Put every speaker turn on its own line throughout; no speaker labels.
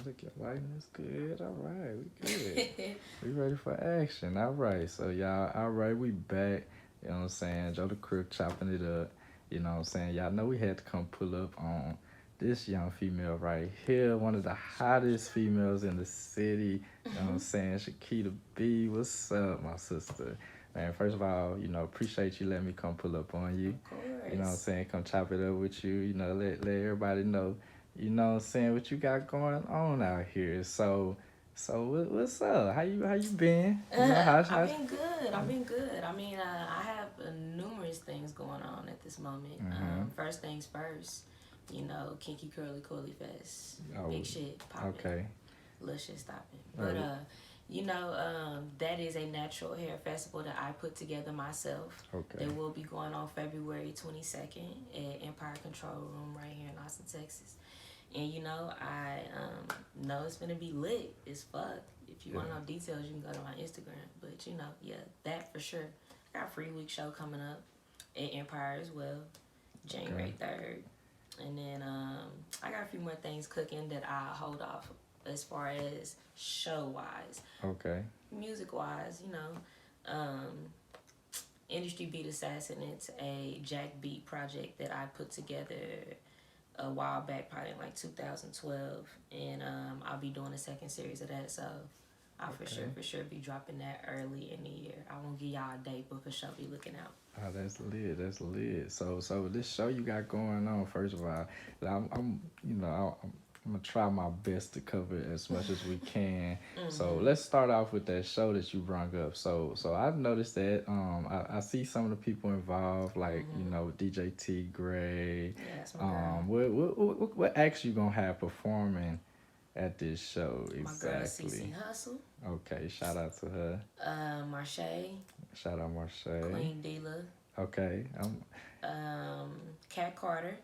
Look, your lighting is good. All right, we good. We ready for action. All right. So y'all, all right, we back. You know what I'm saying? Joe the Crook chopping it up. You know what I'm saying? Y'all know we had to come pull up on this young female right here, one of the hottest females in the city. You know what I'm saying? Shakita B. What's up, my sister? Man, first of all, appreciate you letting me come pull up on you.
Of
You know what I'm
course.
saying? Come chop it up with you. Let everybody know, what I'm saying, what you got going on out here. So what's up? How you been?
I've been good. I've been good. I mean, I have numerous things going on at this moment.
Mm-hmm.
First things first, Kinky Curly Curly Fest.
Oh,
Big shit popping.
okay.
Little shit stopping. But,
Oh,
that is a natural hair festival that I put together myself.
okay.
That will be going on February 22nd at Empire Control Room right here in Austin, Texas. And I know it's gonna be lit as fuck. If you
Yeah.
want to know details, you can go to my Instagram. But yeah, that for sure. I got a free week show coming up at Empire as well,
Okay.
January 3rd. And then I got a few more things cooking that I'll hold off as far as show wise.
Okay.
Music wise, Industry Beat Assassin, it's a Jack Beat project that I put together a while back, probably in like 2012, and I'll be doing a second series of that. So I'll
Okay.
for sure be dropping that early in the year. I won't give y'all a date, but for sure be looking out.
Oh, that's lit. That's lit. So this show you got going on. First of all, I'm gonna try my best to cover it as much as we can. So
Mm-hmm.
let's start off with that show that you brought up. So I've noticed that I see some of the people involved, like
Mm-hmm.
DJ T Gray.
Yeah, that's my girl.
What acts you gonna have performing at this show
My girl
exactly?
CC Hustle,
Okay, shout out to her.
Marche,
Shout out Marseille.
Queen Dila,
Okay, I'm
Kat Carter.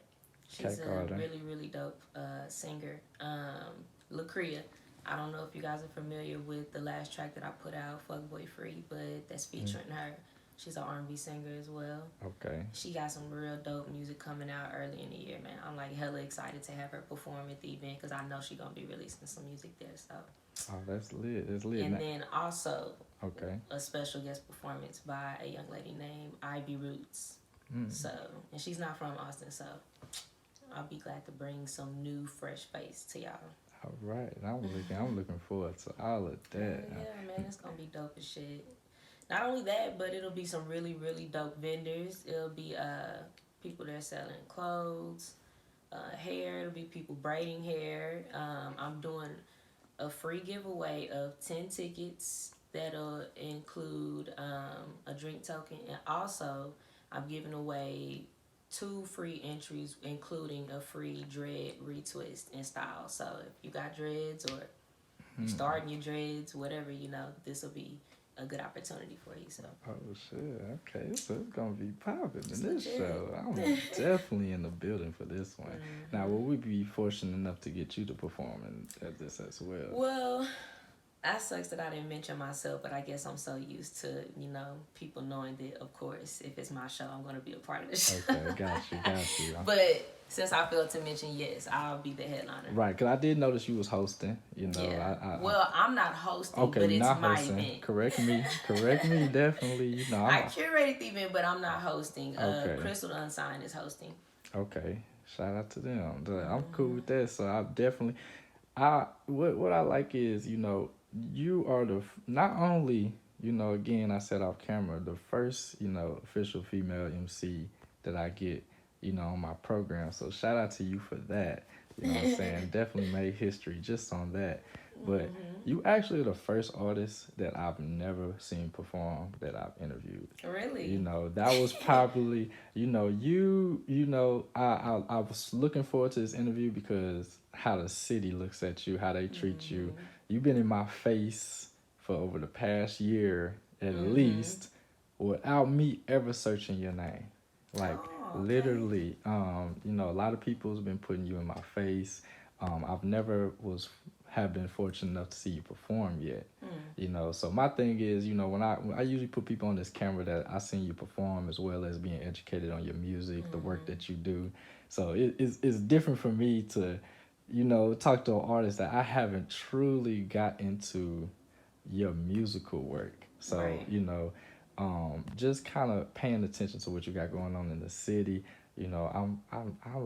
She's
Cat
a
Carter.
really, really dope singer. Lacria. I don't know if you guys are familiar with the last track that I put out, Fuckboy Free, but that's
Mm,
featuring her. She's an R&B singer as well.
okay.
She got some real dope music coming out early in the year, man. I'm like hella excited to have her perform at the event because I know she's gonna be releasing some music there. So,
Oh, that's lit. That's lit.
and then also
Okay.
a special guest performance by a young lady named Ivy Roots.
Mm.
So, and she's not from Austin, so I'll be glad to bring some new, fresh face to y'all.
All right. I'm looking forward to all of
Hell
that.
yeah, man, it's gonna be dope as shit. Not only that, but it'll be some really, really dope vendors. It'll be people that are selling clothes, hair. It'll be people braiding hair. I'm doing a free giveaway of 10 tickets that'll include a drink token, and also I'm giving away two free entries, including a free dread retwist and style. So if you got dreads or you
Hmm.
starting your dreads, whatever, this will be a good opportunity for you. So
Oh shit. Okay. So it's gonna be popping
it's
in this
legit.
show. I'm definitely in the building for this one. Now,
Mm-hmm.
will we be fortunate enough to get you to perform at this as well?
Well, that sucks that I didn't mention myself, but I guess I'm so used to, people knowing that, of course, if it's my show, I'm going to be a part of the show.
Okay. Got you. Got you.
But since I failed to mention, yes, I'll be the headliner.
Right. Cause I did notice you was hosting.
Yeah.
I
Well, I'm not hosting,
Okay,
but
you're
it's
not
my
hosting.
event.
Correct me. Correct me. Definitely.
I curated the event, but I'm not hosting.
Okay.
Crystal Unsigned is hosting.
Okay. Shout out to them. I'm cool
Mm-hmm.
with that. So I definitely, I what I like is you are not only again I said off camera the first official female MC that I get on my program. So shout out to you for that. You know what I'm saying? Definitely made history just on that. But
Mm-hmm.
you actually are the first artist that I've never seen perform that I've interviewed.
Really?
That was probably I was looking forward to this interview because how the city looks at you, how they treat you.
Mm-hmm.
You've been in my face for over the past year at
Mm-hmm.
least without me ever searching your name. Like
Oh, okay.
literally, a lot of people's been putting you in my face. I've never was have been fortunate enough to see you perform yet.
Hmm.
So my thing is, when I usually put people on this camera that I seen you perform as well as being educated on your music, the work
Mm-hmm.
that you do. So it's different for me to talk to an artist that I haven't truly got into your musical work. So,
Right.
just kind of paying attention to what you got going on in the city. I'm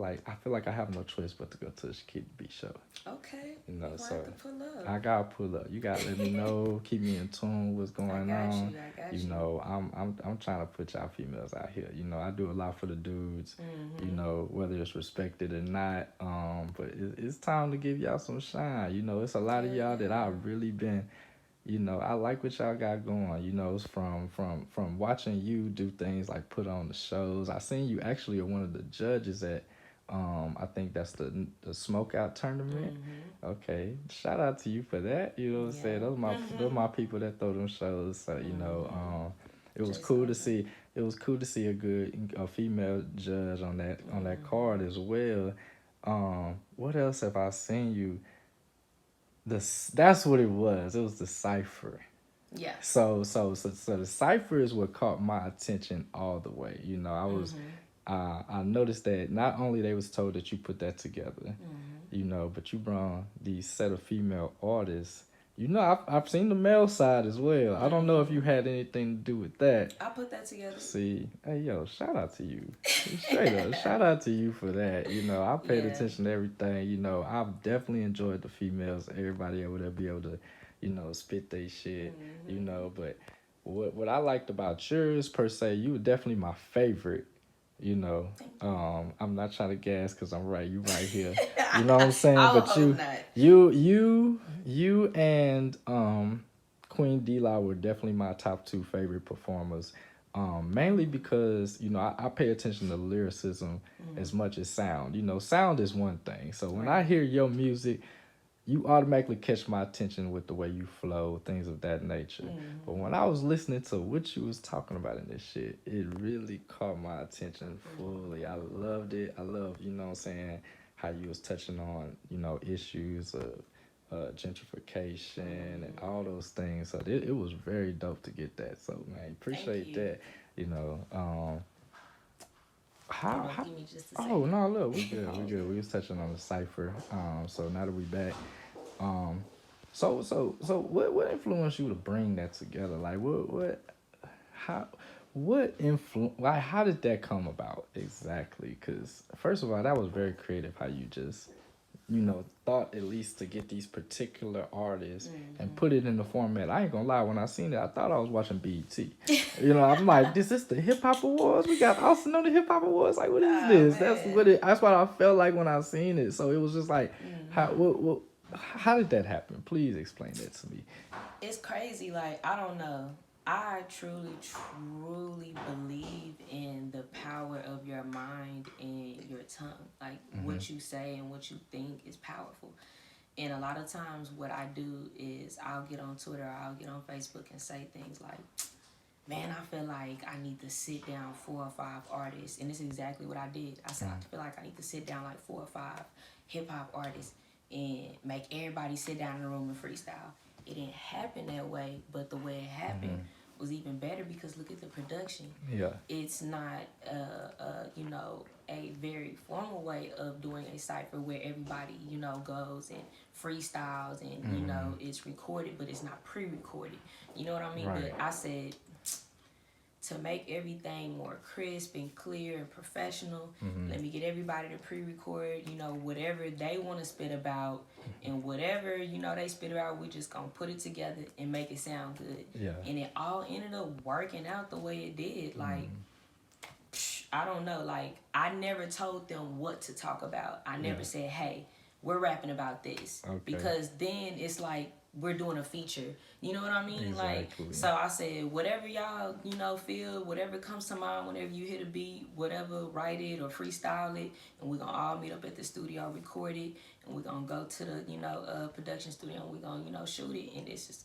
like, I feel like I have no choice but to go to the Kid B show.
Okay. We gonna have
So
to pull up.
I gotta pull up. You gotta let me know, keep me in tune what's
I
going
got
on.
you. I got you.
I'm trying to put y'all females out here. I do a lot for the dudes.
Mm-hmm.
Whether it's respected or not. But it's time to give y'all some shine. It's a lot of
Hell
y'all that
yeah.
I've really been. I like what y'all got going. It's from watching you do things like put on the shows. I seen you actually are one of the judges at I think that's the smokeout tournament.
Mm-hmm.
Okay. Shout out to you for that. You know what I'm saying?
Yeah.
Those my people that throw them shows. So,
Mm-hmm.
it was
Just
cool to
open.
see a good a female judge on that card
Mm-hmm.
as well. What else have I seen you? That's what it was. It was the cipher.
Yeah.
So the cipher is what caught my attention all the way.
Mm-hmm.
I noticed that not only they was told that you put that together,
Mm-hmm.
but you brought these set of female artists. I've seen the male side as well. I don't know if
Mm-hmm.
you had anything to do with that.
I put that together.
See, hey yo, shout out to you. Straight up, shout out to you for that. I paid
Yeah.
attention to everything. I've definitely enjoyed the females. Everybody over there be able to, spit they shit.
Mm-hmm.
But what I liked about yours per se, you were definitely my favorite.
Thank you.
I'm not trying to gas because I'm right. You right here. You know what I'm saying?
I would
But
hope not.
you and Queen D Law were definitely my top two favorite performers. Mainly because I pay attention to lyricism as
Mm-hmm.
much as sound. Sound is one thing. So when I
Right.
hear your music, you automatically catch my attention with the way you flow, things of that nature. But
Mm-hmm.
when I was listening to what you was talking about in this shit, it really caught my attention fully. I loved it. I love, what I'm saying, how you was touching on, issues of gentrification and all those things. So it was very dope to get that. So man,
Thank
appreciate
you.
that. You know,
Hold
how
on,
how
give me just a
Oh
second.
no, look, we good, we good. We was touching on the cipher. So now that we back, um, so what influenced you to bring that together? Like how what influ like how did that come about exactly? Because first of all, that was very creative. How you just thought at least to get these particular artists and
Mm-hmm.
put it in the format. I ain't gonna lie, when I seen it, I thought I was watching BET. I'm like, is this the hip hop awards? We got Austin on the hip hop awards. Like, what is
Oh
this?
man.
That's what I felt like when I seen it. So it was just like,
Mm-hmm.
how did that happen? Please explain that to me.
It's crazy. Like, I don't know. I truly, truly believe in the power of your mind and your tongue. Like,
Mm-hmm.
what you say and what you think is powerful. And a lot of times, what I do is I'll get on Twitter or I'll get on Facebook and say things like, man, I feel like I need to sit down 4 or 5 artists. And this is exactly what I did. I said, I feel like I need to sit down like 4 or 5 hip hop artists and make everybody sit down in a room and freestyle. It didn't happen that way, but the way it happened
Mm-hmm.
was even better because look at the production.
Yeah.
It's not, a very formal way of doing a cipher where everybody, goes and freestyles and,
Mm-hmm.
it's recorded, but it's not pre recorded. You know what I mean?
Right.
But I said, to make everything more crisp and clear and professional,
Mm-hmm.
let me get everybody to pre-record, whatever they want to spit about, and whatever, they spit about, we just gonna put it together and make it sound good.
Yeah.
And it all ended up working out the way it did. Like,
Mm-hmm.
I don't know, like, I never told them what to talk about. I never
Yeah.
said, hey, we're rapping about this.
Okay.
Because then it's like we're doing a feature. You know what I mean? Like,
Exactly.
so I said, whatever y'all, feel, whatever comes to mind whenever you hit a beat, whatever, write it or freestyle it, and we're gonna all meet up at the studio, record it, and we're gonna go to the, production studio, and we're gonna, shoot it, and it's just,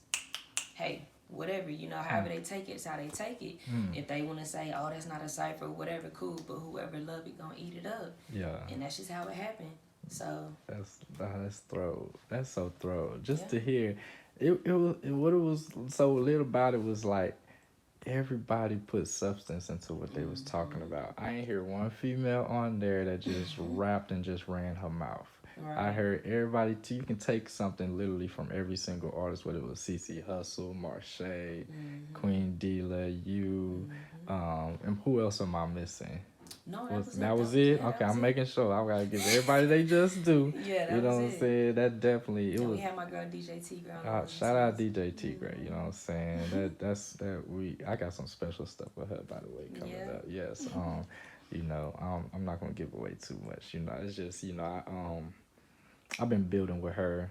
hey, whatever, however they take it, it's how they take it.
Mm.
If they want to say, oh, that's not a cipher, whatever, cool, but whoever love it gonna eat it up.
Yeah.
And that's just how it happened. So,
That's throw. That's so throw.
yeah.
Just to hear, what it was so lit about it was like everybody put substance into what they was talking
Mm-hmm.
about. I ain't hear one female on there that just rapped and just ran her mouth. I
Right.
heard everybody too. You can take something literally from every single artist, whether it was CC Hustle, Marche,
Mhm.
Queen Dila, you,
Mhm.
and who else am I missing?
No, that
Was
was it.
that
That
was
was,
it?
yeah, that
Okay,
was
I'm
it.
making sure. I gotta give everybody they just do.
Yeah,
You
that
know
was
what I'm
it.
saying? That definitely it
And we
was.
had my girl DJ T girl on the ones and
Shout out
twos.
DJ T Gray. You know what I'm saying?
Mhm.
That we. I got some special stuff with her by the way coming
Yeah.
up. Yes. I'm not gonna give away too much. It's just I've been building with her,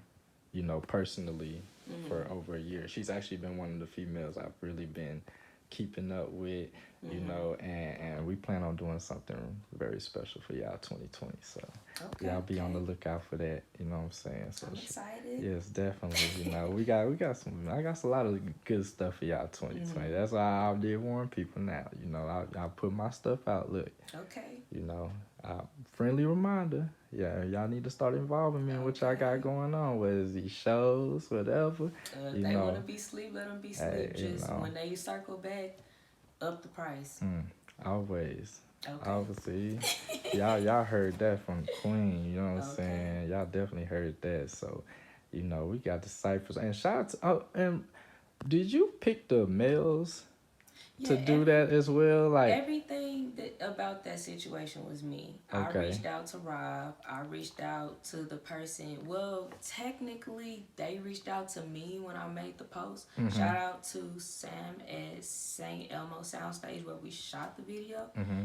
personally for
Mhm.
over a year. She's actually been one of the females I've really been keeping up with,
Mhm.
and we plan on doing something very special for y'all 2020. So
Okay.
y'all be on the
Okay.
lookout for that. You know what I'm saying? So
I'm excited.
yes, definitely. We got some. I got a lot of good stuff for y'all 2020.
Mhm.
That's why I did warn people now. I put my stuff out. Look,
Okay.
you know, friendly reminder. Yeah, y'all need to start involving me in what y'all got
Okay.
going on. Whether it's these shows, whatever.
If
You
they want to
know,
be sleep, let them be
hey,
sleep. Just when they circle back, up the price.
mm, always,
Okay.
obviously, y'all heard that from Queen. You know what I'm
Okay.
saying? Y'all definitely heard that. So, we got the ciphers and shout out to, and did you pick the males to
Yeah.
do that as well? Like,
Everything about that situation was me. I
okay,
reached out to Rob. I reached out to the person. Well, technically, they reached out to me when I made the post.
mm-hmm,
Shout out to Sam at St. Elmo Soundstage where we shot the video.
mm-hmm,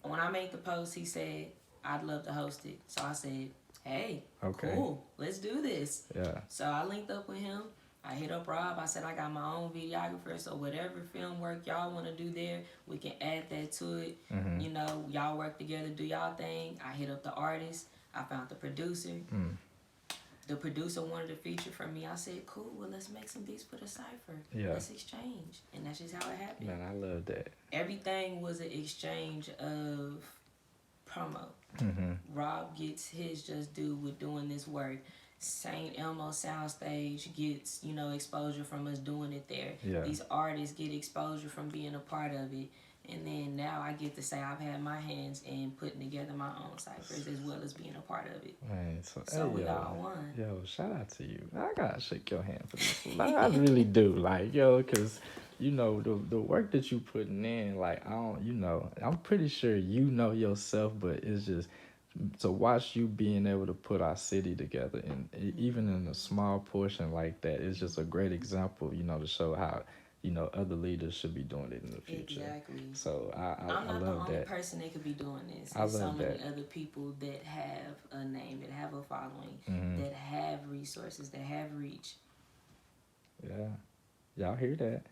When I made the post, he said, I'd love to host it. So I said, hey,
okay,
cool, let's do this.
yeah,
So I linked up with him. I hit up Rob. I said, I got my own videographer, so whatever film work y'all want to do there, we can add that to it.
mm-hmm,
Y'all work together, do y'all thing. I hit up the artist. I found the producer.
mm,
The producer wanted a feature from me. I said, cool, well, let's make some beats for the cipher.
yeah.
Let's exchange. And that's just how it happened.
Man, I love that.
Everything was an exchange of promo.
Mm-hmm.
Rob gets his just due with doing this work. St. Elmo Soundstage gets, exposure from us doing it there.
Yeah.
These artists get exposure from being a part of it. And then now I get to say I've had my hands in putting together my own ciphers as well as being a part of it.
Man, so
So
hey
we all won.
shout out to you. I gotta shake your hand for this. I really do, like cause the work that you putting in, like I don't, I'm pretty sure yourself, but it's just to watch you being able to put our city together, and even in a small portion like that, it's just a great example, to show how other leaders should be doing it in the future.
Exactly.
So
I'm
I
not the
love
only
that.
person that could be doing this.
I
There's so
love
many
that.
other people that have a name, that have a following,
Mm-hmm.
that have resources, that have reach.
Yeah, y'all hear that?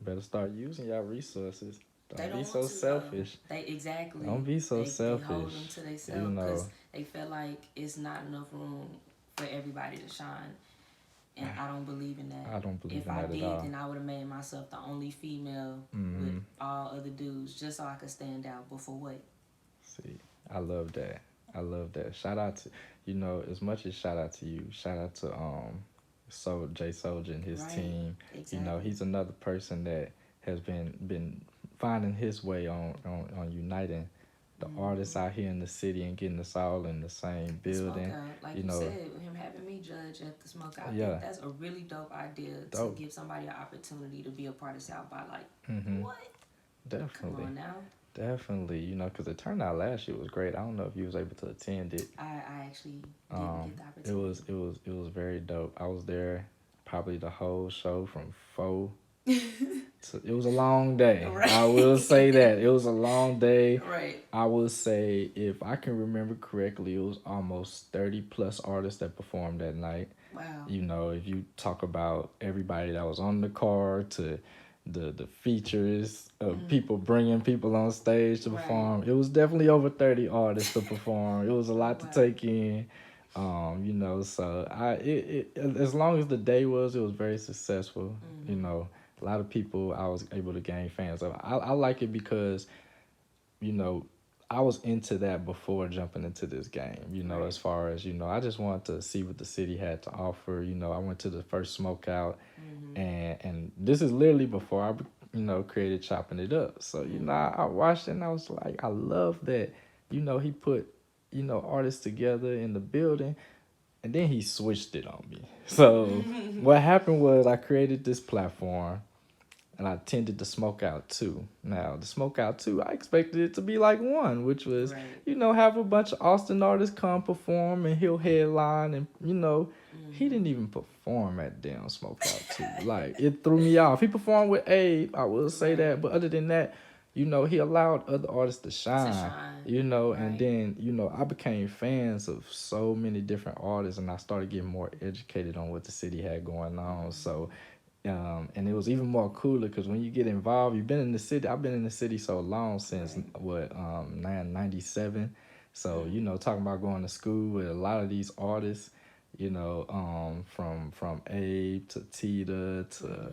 Better start using y'all resources.
They
Don't be
don't want
so
to though.
selfish.
They exactly.
Don't be so
They hold them
selfish.
to
You
themselves
know,
because they feel like it's not enough room for everybody to shine. And I don't believe in that.
I don't believe
If
in
I
that at
did,
all.
then I would have made myself the only female with
Mm-hmm.
all other dudes, just so I could stand out. But for what?
See, I love that. I love that. Shout out to as much as shout out to you. Shout out to Jay Soldier and his
Right.
team.
Exactly.
He's another person that has been finding his way on uniting the artists out here in the city and getting us all in the same
The smoke
building.
out, like
You
you
know,
said, him having me judge at the smoke out.
yeah,
That's a really dope idea to
dope.
give somebody an opportunity to be a part of South by. Like,
Mm-hmm.
what? Come
Definitely.
on now.
Definitely, because the turnout last year was great. I don't know if you was able to attend it.
I actually didn't get the
It
opportunity.
was very dope. I was there probably the whole show from 4 to, it was a long day.
Right.
I will say that. It was a long day.
Right.
I will say, if I can remember correctly, it was almost 30 plus artists that performed that night.
Wow.
If you talk about everybody that was on the card to the features of people bringing people on stage to perform, it was definitely over 30 artists to perform. It was a lot to take in. So as long as the day it was very successful. A lot of people I was able to gain fans of. I like it because, you know, I was into that before jumping into this game,
Right.
as far as, I just wanted to see what the city had to offer. I went to the first smoke out, and this is literally before I, created Chopping It Up. So, I watched it and I was like, I love that, he put artists together in the building, and then he switched it on me. So what happened was I created this platform and I attended the Smokeout 2. Now, the Smokeout 2, I expected it to be like one, which was,
Right.
have a bunch of Austin artists come perform and he'll headline and, he didn't even perform at damn Smokeout 2. Like, it threw me off. He performed with Abe, I will say that,
Right.
but other than that, he allowed other artists to
To
shine,
shine.
and
Right.
then, I became fans of so many different artists and I started getting more educated on what the city had going on. So, and it was even more cooler because when you get involved, you've been in the city. I've been in the city so long since
Right.
what 97. So
Mm.
talking about going to school with a lot of these artists, from Abe to Tita to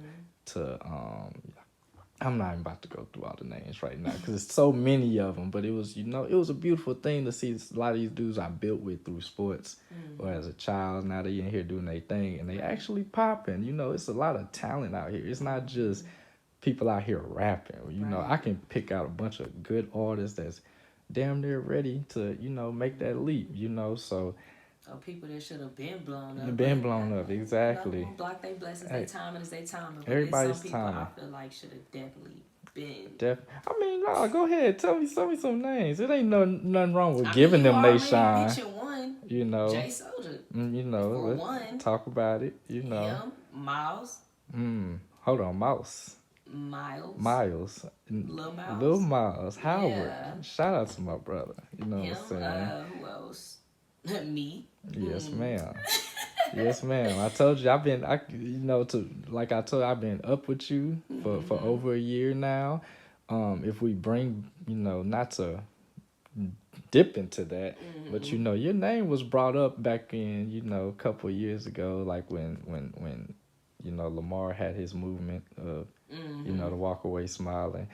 I'm not even about to go through all the names right now because there's so many of them. But it was, it was a beautiful thing to see a lot of these dudes I built with through sports or as a child. Now they in here doing their thing and they actually popping. It's a lot of talent out here. It's not just people out here rapping. I
Right.
can pick out a bunch of good artists that's damn near ready to, make that leap. So
Or people that should have been blown up, but
been blown up exactly.
won't block their blessings. They
Hey,
timing is their timing. But there's some
everybody's
people I
timing.
feel like should have definitely been.
I mean, no, go ahead. Tell me some names. It ain't nothing wrong with
I mean,
giving
you
them they
already
shine.
mentioned one,
You know,
Jay Soldier. For
let's
one,
talk about it.
him, Miles,
Hold on,
Miles,
Miles,
Lil
Lil
Miles,
Miles, Howard.
yeah,
Shout out to my brother. You know what I'm
him.
saying?
Who else? Me.
Yes,
Mm.
ma'am. Yes, ma'am. I told you I've been, to like I told you, I've been up with you for over a year now. If we bring, not to dip into that, but your name was brought up back in, a couple of years ago, like when Lamar had his movement of, to walk away smiling.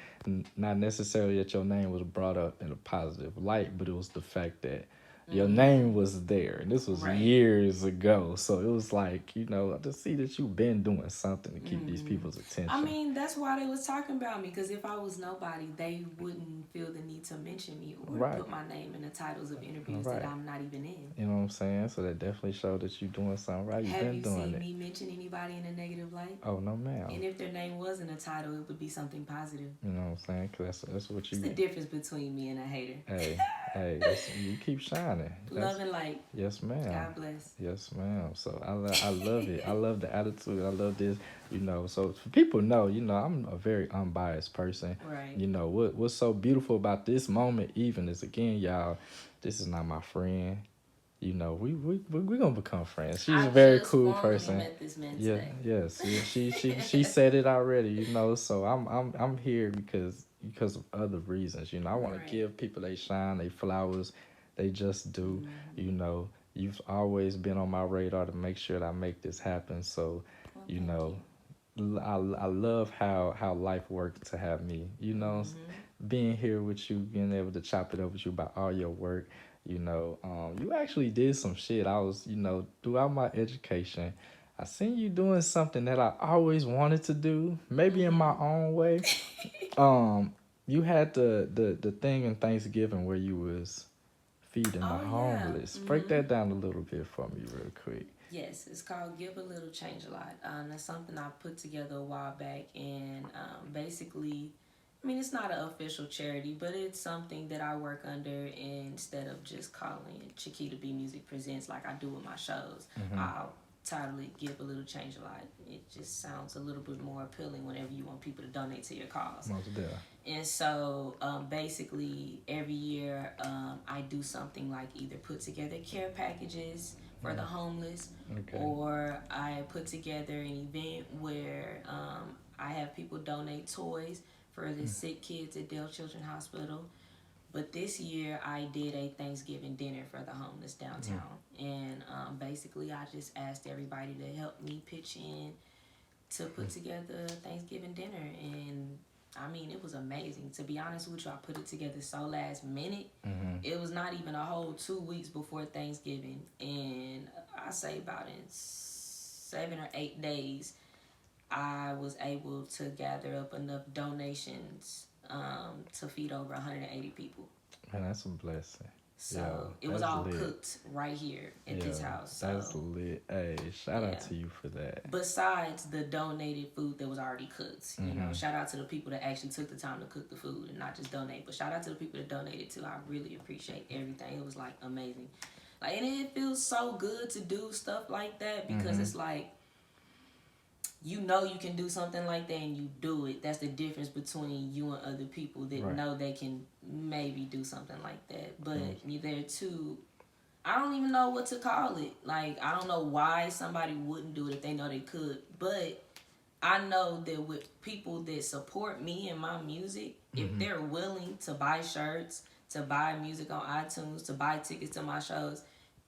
Not necessarily that your name was brought up in a positive light, but it was the fact that your name was there, and this was
Right.
years ago. So it was like, to see that you've been doing something to keep these people's attention.
I mean, that's why they was talking about me. Because if I was nobody, they wouldn't feel the need to mention me or
Right.
put my name in the titles of interviews
Right.
that I'm not even in.
You know what I'm saying? So that definitely showed that you're doing something right. You've
Have
been
you
doing
seen
it.
me mention anybody in a negative light?
Oh, no, ma'am.
And if their name was in a title, it would be something positive.
You know what I'm saying? Because that's what you.
What's the difference between me and a hater?
Hey, you keep shining.
Love and light.
Yes, ma'am.
God bless.
Yes, ma'am. So I love it. I love the attitude. I love this. So for people know, I'm a very unbiased person.
Right.
What's so beautiful about this moment even is, again, y'all, this is not my friend. We're gonna become friends. She's a very cool person.
Met this man
Yeah,
today.
yes. She said it already, so I'm here because of other reasons. I want to give people they shine, they flowers, they just do. You've always been on my radar to make sure that I make this happen. So, I love how life worked to have me. Being here with you, being able to chop it up with you about all your work. You actually did some shit. I was, throughout my education, I seen you doing something that I always wanted to do, maybe in my own way. You had the thing in Thanksgiving where you was feeding the homeless. Break that down a little bit for me real quick.
Yes, it's called Give a Little, Change a Lot. That's something I put together a while back, and basically, I mean, it's not an official charity, but it's something that I work under instead of just calling it Chiquita B Music Presents like I do with my shows. I'll title it Give a Little, Change a Lot. It just sounds a little bit more appealing whenever you want people to donate to your cause.
Most definitely.
And so basically every year I do something like either put together care packages for the homeless, or I put together an event where I have people donate toys for the sick kids at Dale Children's Hospital. But this year I did a Thanksgiving dinner for the homeless downtown. And basically I just asked everybody to help me pitch in to put together a Thanksgiving dinner. And I mean, it was amazing. To be honest with you, I put it together so last minute. It was not even a whole 2 weeks before Thanksgiving. And I say about in 7 or 8 days, I was able to gather up enough donations to feed over 180 people.
Man, that's a blessing. Yo,
So it was
that's
all
lit.
cooked right here at this
Yo,
house.
that's
So
lit. Hey, shout out
yeah.
to you for that.
Besides the donated food that was already cooked,
Mm-hmm.
shout out to the people that actually took the time to cook the food and not just donate. But shout out to the people that donated too. I really appreciate everything. It was like amazing. Like, and it feels so good to do stuff like that because
Mm-hmm.
it's like you can do something like that and you do it. That's the difference between you and other people that
Right.
know they can maybe do something like that. But
Yes.
there too, I don't even know what to call it. Like, I don't know why somebody wouldn't do it if they know they could. But I know that with people that support me and my music, if
Mm-hmm.
they're willing to buy shirts, to buy music on iTunes, to buy tickets to my shows,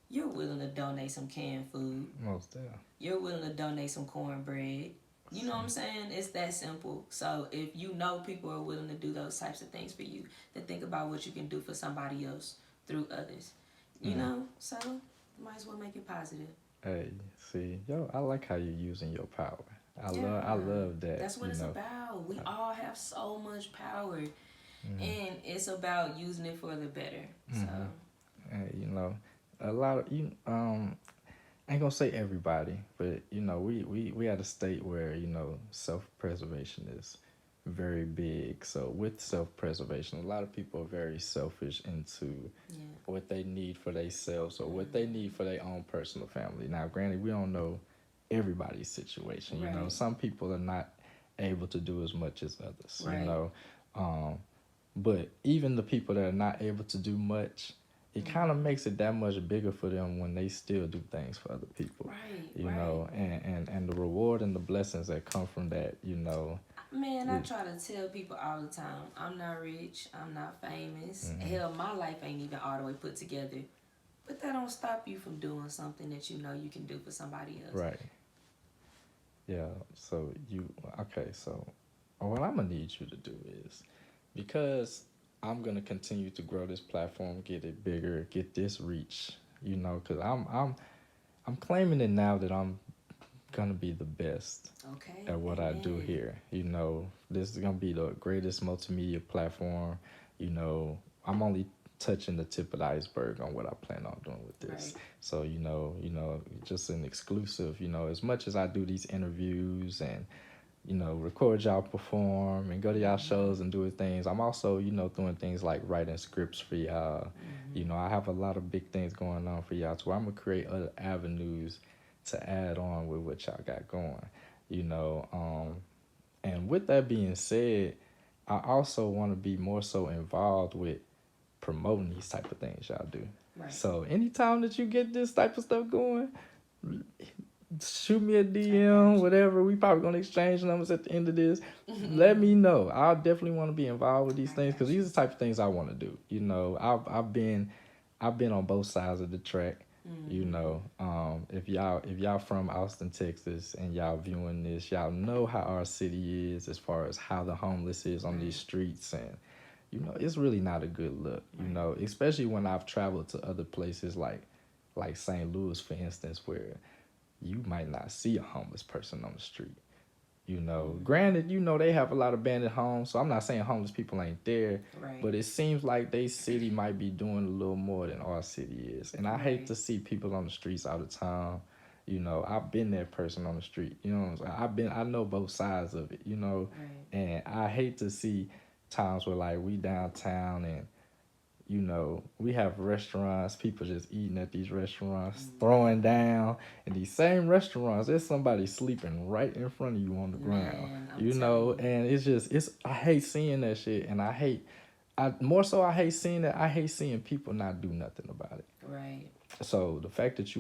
you're willing to donate some canned food.
Most there.
You're willing to donate some cornbread. You know what I'm saying? It's that simple. So if you know people are willing to do those types of things for you, then think about what you can do for somebody else through others.
Mm.
So might as well make it positive.
Hey, see, yo, I like how you're using your power.
Yeah,
I love that.
that's what it's about. We all have so much power,
Mm-hmm.
and it's about using it for the better. So,
Mm-hmm. Hey, a lot of I ain't gonna say everybody, but we at a state where self preservation is very big. So with self preservation, a lot of people are very selfish into
yeah,
what they need for themselves or what they need for their own personal family. Now, granted, we don't know everybody's situation.
right,
Some people are not able to do as much as others.
right,
Um, but even the people that are not able to do much, it kind of makes it that much bigger for them when they still do things for other people.
right,
You
right.
know, and the reward and the blessings that come from that.
Man, I
It,
try to tell people all the time, I'm not rich, I'm not famous.
mm-hmm.
Hell, my life ain't even all the way put together. But that don't stop you from doing something that you know you can do for somebody else.
Right. Yeah. So okay. So what I'm gonna need you to do is, because I'm gonna continue to grow this platform, get it bigger, get this reach. Because I'm claiming it now that I'm gonna be the best
Okay,
at what I do
amen.
here. This is gonna be the greatest multimedia platform. I'm only touching the tip of the iceberg on what I plan on doing with this.
Right.
So just an exclusive. As much as I do these interviews and record y'all perform and go to y'all shows and do things. I'm also, doing things like writing scripts for y'all. I have a lot of big things going on for y'all to where I'm gonna create other avenues to add on with what y'all got going. You know, and with that being said, I also want to be more so involved with promoting these type of things y'all do.
Right.
So anytime that you get this type of stuff going, shoot me a
I
DM,
got you.
whatever. We probably gonna exchange numbers at the end of this. Let me know. I definitely want to be involved with these
I
things
got
because
you.
these are the type of things I want to do. I've been on both sides of the track. If y'all from Austin, Texas, and y'all viewing this, y'all know how our city is as far as how the homeless is on these streets, and it's really not a good look. Especially when I've traveled to other places like St. Louis, for instance, where you might not see a homeless person on the street. Granted, they have a lot of abandoned homes, so I'm not saying homeless people ain't there,
Right.
but it seems like they city might be doing a little more than our city is. And I hate
Right.
to see people on the streets all the time. I've been that person on the street. You know what I'm saying? I know both sides of it,
Right.
and I hate to see times where like we downtown and we have restaurants, people just eating at these restaurants, throwing down. In these same restaurants, there's somebody sleeping right in front of you on the ground.
Man, I'm telling you.
And I hate seeing that shit. And I hate seeing that. I hate seeing people not do nothing about it.
Right.
So the fact that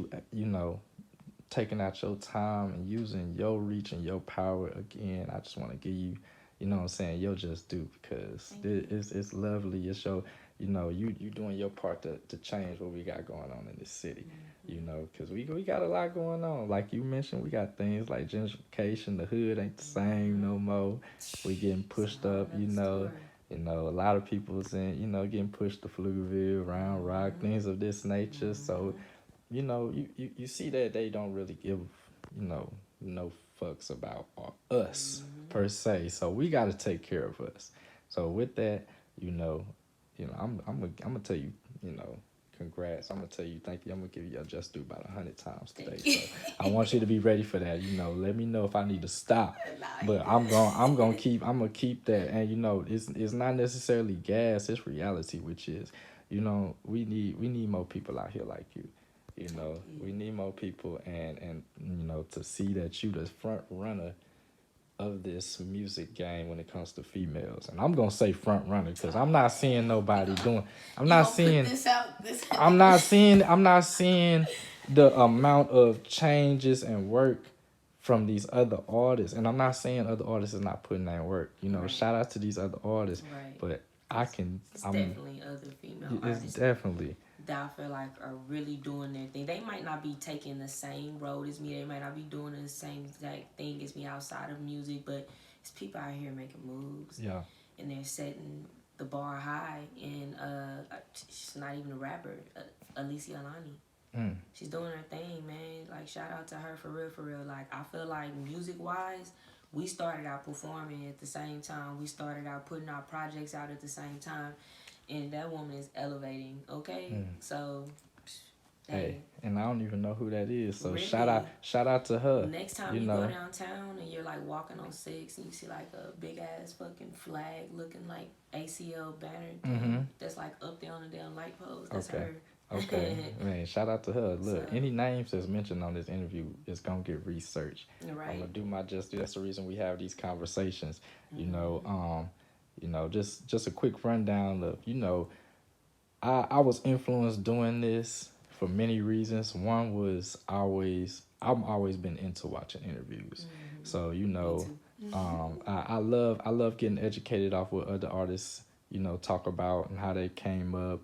taking out your time and using your reach and your power again, I just want to give you, what I'm saying, your just do, because it's lovely. It's you doing your part to change what we got going on in this city. Because we got a lot going on. Like you mentioned, we got things like gentrification. The hood ain't the same no more. We getting pushed up. A lot of people's getting pushed to Pflugerville, Round Rock, things of this nature. So you see that they don't really give, no fucks about us per se. So we got to take care of us. So with that, I'm gonna tell you, congrats. I'm gonna tell you thank you. I'm gonna give you a just do about 100 times today.
Thank you.
So I want you to be ready for that. Let me know if I need to stop.
Nah,
But
you good.
I'm gonna keep that. And it's not necessarily gas. It's reality, which is, we need more people out here like you.
Thank
We
you.
need more people, and to see that you the front runner of this music game when it comes to females. And I'm gonna say front runner because I'm
Oh
not seeing
man,
nobody doing. I'm
you
not
gonna put
seeing.
this out? This
I'm not seeing. I'm not seeing the amount of changes and work from these other artists. And I'm not saying other artists is not putting that work.
right,
Shout out to these other artists,
right.
but I
Cause
can.
it's
I'm.
definitely other female
It's
artists
definitely.
that I feel like are really doing their thing. They might not be taking the same road as me. They might not be doing the same exact thing as me outside of music, but it's people out here making moves
Yeah.
and they're setting the bar high. And she's not even a rapper, Alicia Alani.
Mm.
She's doing her thing, man. Like shout out to her for real, for real. Like I feel like music wise, we started out performing at the same time. We started out putting our projects out at the same time, and that woman is elevating. Okay,
Mm.
so
Hey,
hey,
and I don't even know who that is. So
really.
shout out to her.
Next time
You
you go
know.
downtown and you're like walking on six and you see like a big ass fucking flag looking like ACL banner
Mm-hmm.
thing that's like up there on the damn light post, that's
Okay.
her.
Okay. Man, shout out to her.
So,
Look, any names that's mentioned on this interview is gonna get researched. I'm gonna
right.
do my just. That's the reason we have these conversations. You know,
Mm-hmm.
just a quick rundown of I was influenced doing this for many reasons. One was I've always been into watching interviews. So
Me too.
I love getting educated off what other artists talk about and how they came up.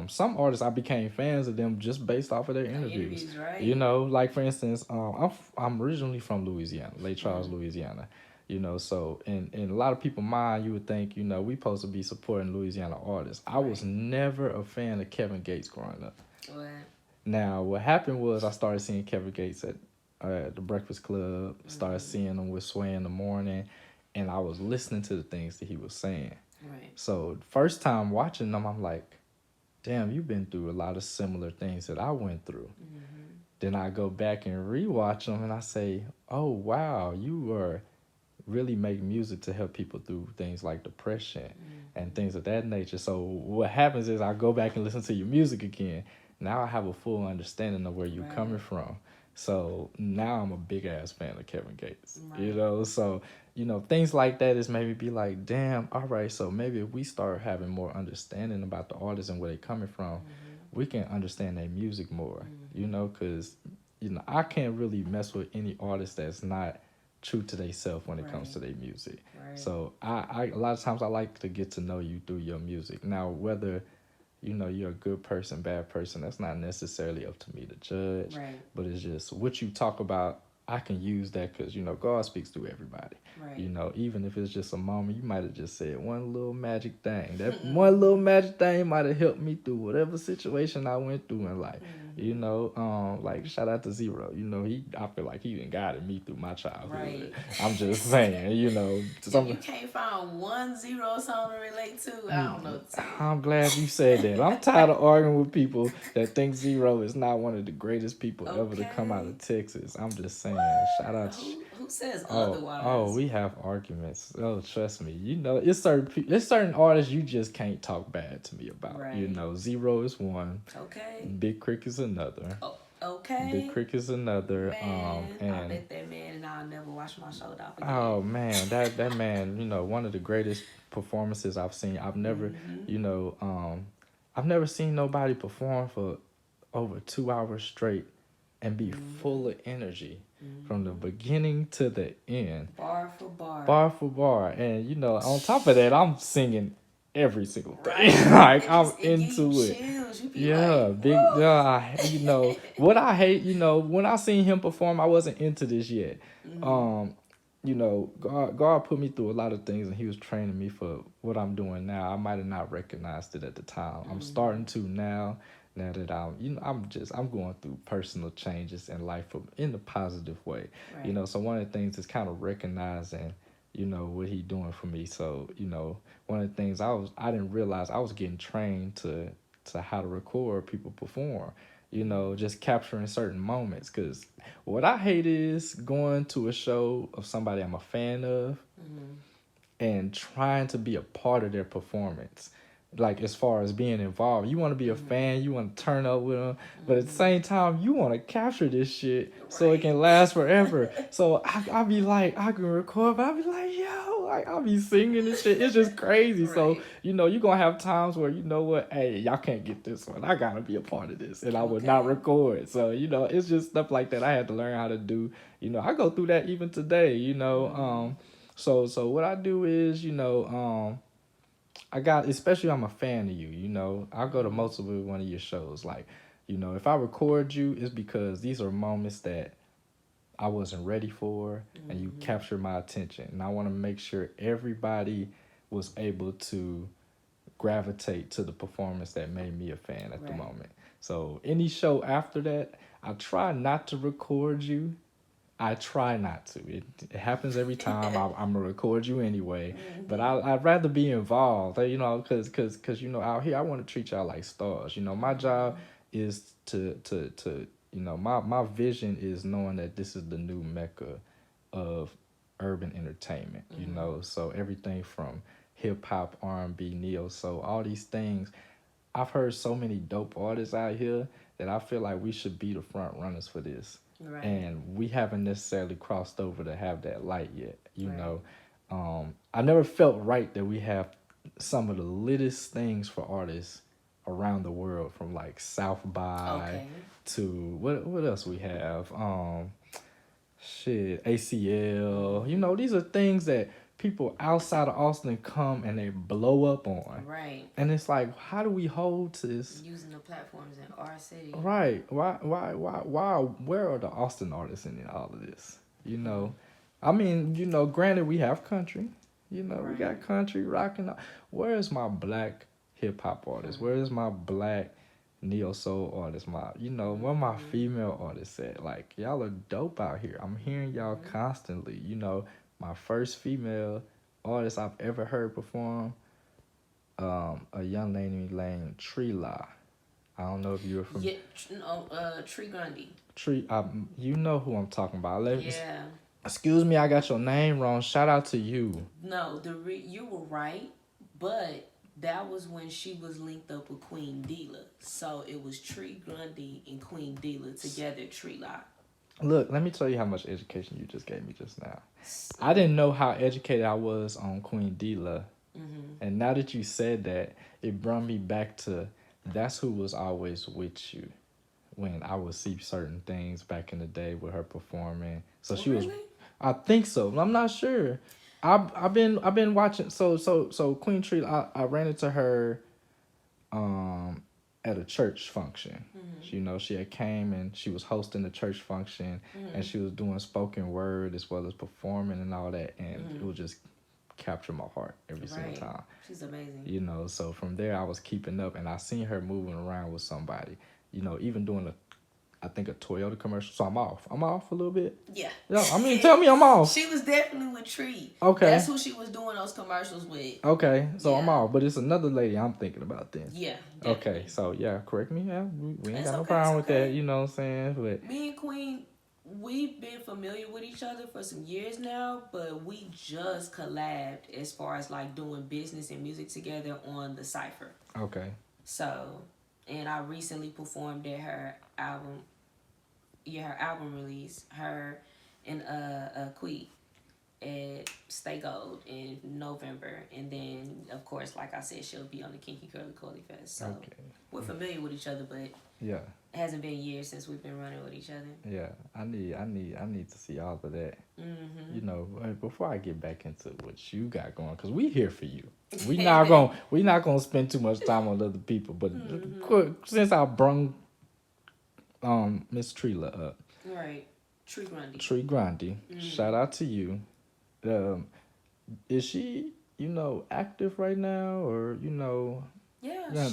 Some artists I became fans of them just based off of their interviews.
Interviews, right?
Like for instance, I'm originally from Louisiana, Lake Charles,
Mm-hmm.
Louisiana. So in a lot of people's mind, you would think we supposed to be supporting Louisiana artists. I was
Right.
never a fan of Kevin Gates growing up.
What?
Now what happened was I started seeing Kevin Gates at the Breakfast Club. Started
Mm-hmm.
seeing him with Sway in the morning, and I was listening to the things that he was saying.
Right.
So first time watching them, I'm like, damn, you've been through a lot of similar things that I went through.
Mm-hmm.
Then I go back and rewatch them, and I say, oh wow, you were really make music to help people through things like depression and
Mm-hmm.
things of that nature. So what happens is I go back and listen to your music again. Now I have a full understanding of where you're coming
Right.
from. So now I'm a big ass fan of Kevin Gates.
Right.
So things like that is maybe be like, damn, all right. So maybe if we start having more understanding about the artists and where they're coming from,
Mm-hmm.
we can understand their music more.
Mm-hmm.
Because I can't really mess with any artist that's not true to themselves when it comes
Right.
to their music.
Right.
So I a lot of times I like to get to know you through your music. Now whether you're a good person, bad person, that's not necessarily up to me to judge.
Right.
But it's just what you talk about. I can use that because God speaks through everybody.
Right.
Even if it's just a moment, you might have just said one little magic thing. That one little magic thing might have helped me through whatever situation I went through in life.
Mm-hmm.
Like shout out to Zero. I feel like he even guided me through my childhood.
Right.
I'm just saying,
If
some
you can't find one zero song to relate to, I don't know what to tell you.
I'm glad you said that. I'm tired of arguing with people that think Zero is not one of the greatest people ever to come out
Okay.
of Texas. I'm just saying, shout out.
Who says
Oh,
otherwise?
we have arguments. Oh, trust me. It's certain artists you just can't talk bad to me about.
Right.
Zero is one.
Okay.
Big Crick is another.
Oh,
Big
okay.
Crick is another.
Man, I
And
bet that man and I'll never wash my shoulder off
oh
again.
man, that man, one of the greatest performances I've seen.
Mm-hmm.
I've never seen nobody perform for over 2 hours straight and be
Mm-hmm.
full of energy from the
Mm-hmm.
beginning to the end,
Bar for bar.
bar for bar. And on top of that, I'm singing every single thing.
Right.
Like
It
I'm
just it give you
into it.
chills. You be
Yeah,
like,
big.
woo.
Yeah, what I hate. When I seen him perform, I wasn't into this yet.
Mm-hmm.
Um, God put me through a lot of things, and He was training me for what I'm doing now. I might have not recognized it at the time. I'm
Mm-hmm.
starting to now. Now that I'm going through personal changes in life in the positive way.
Right.
So one of the things is kind of recognizing, what He doing for me. So one of the things I didn't realize I was getting trained to to how to record people perform. Just capturing certain moments. Because what I hate is going to a show of somebody I'm a fan of and trying to be a part of their performance. Like, as far as being involved, you want to be a fan, you want to turn up with them, but at the same time, you want to capture this shit so it can last forever. So I be like, I can record, but I be like, yo, like, I'll be singing and shit. It's just crazy. So, you're going to have times where, you know what, hey, y'all can't get this one. I got to be a part of this, and I would not record. So, it's just stuff like that I had to learn how to do. I go through that even today. So what I do is, I got, especially I'm a fan of you, I'll go to multiple one of your shows. Like, if I record you, it's because these are moments that I wasn't ready for and you captured my attention. And I want to make sure everybody was able to gravitate to the performance that made me a fan at the moment. So any show after that, I try not to record you. I try not to. It happens every time. I'm gonna record you anyway, but I'd rather be involved. Cause out here I want to treat y'all like stars. My job is to my vision is knowing that this is the new mecca of urban entertainment. So everything from hip hop, R&B, neo soul, all these things. I've heard so many dope artists out here that I feel like we should be the front runners for this.
Right.
And we haven't necessarily crossed over to have that light yet. I never felt right that we have some of the littest things for artists around the world, from like South by to what else we have. ACL. These are things that people outside of Austin come and they blow up on.
Right.
And it's like, how do we hold to this?
Using the platforms in our city.
Right. Why? Where are the Austin artists in all of this? I mean, granted, we have country. We got country rocking. Where is my black hip hop artist? Where is my black neo soul artist? Where my female artists at? Like, y'all are dope out here. I'm hearing y'all constantly. My first female artist I've ever heard perform, a young lady named Trila. I don't know if you're from.
Yeah, Tree Grundy.
You know who I'm talking about.
Yeah.
Excuse me, I got your name wrong. Shout out to you.
No, you were right, but that was when she was linked up with Queen Dila. So it was Tree Grundy and Queen Dila together, Trila.
Look, let me tell you how much education you just gave me just now. I didn't know how educated I was on Queen Dila. And now that you said that, it brought me back to that's who was always with you when I would see certain things back in the day with her performing. So she was, I think so. I'm not sure. I've been watching. So Queen Tree, I ran into her at a church function. She had came and she was hosting the church function, and she was doing spoken word as well as performing and all that, and it was just capture my heart every single time.
She's amazing.
So from there I was keeping up, and I seen her moving around with somebody, even doing I think a Toyota commercial. So I'm off a little bit.
Yeah.
No, I mean, tell me I'm off.
She was definitely with Tree.
Okay.
That's who she was doing those commercials with.
Okay, so I'm off, but it's another lady I'm thinking about then.
Yeah.
Definitely. Okay, so yeah, correct me. Yeah, we ain't got no problem with that. You know what I'm saying? But
me and Queen, we've been familiar with each other for some years now, but we just collabed as far as like doing business and music together on the Cypher.
Okay.
So, and I recently performed at her album release, her and Quee at Stay Gold in November, and then of course, like I said, she'll be on the Kinky Curly Curly Fest. So we're familiar with each other, but it hasn't been years since we've been running with each other.
Yeah, I need to see all of that. Before I get back into what you got going, because we here for you. We not gonna spend too much time on other people. But since I brung Miss Trila up,
right,
Tree Grundy, shout out to you. Is she active right now, or
Yeah,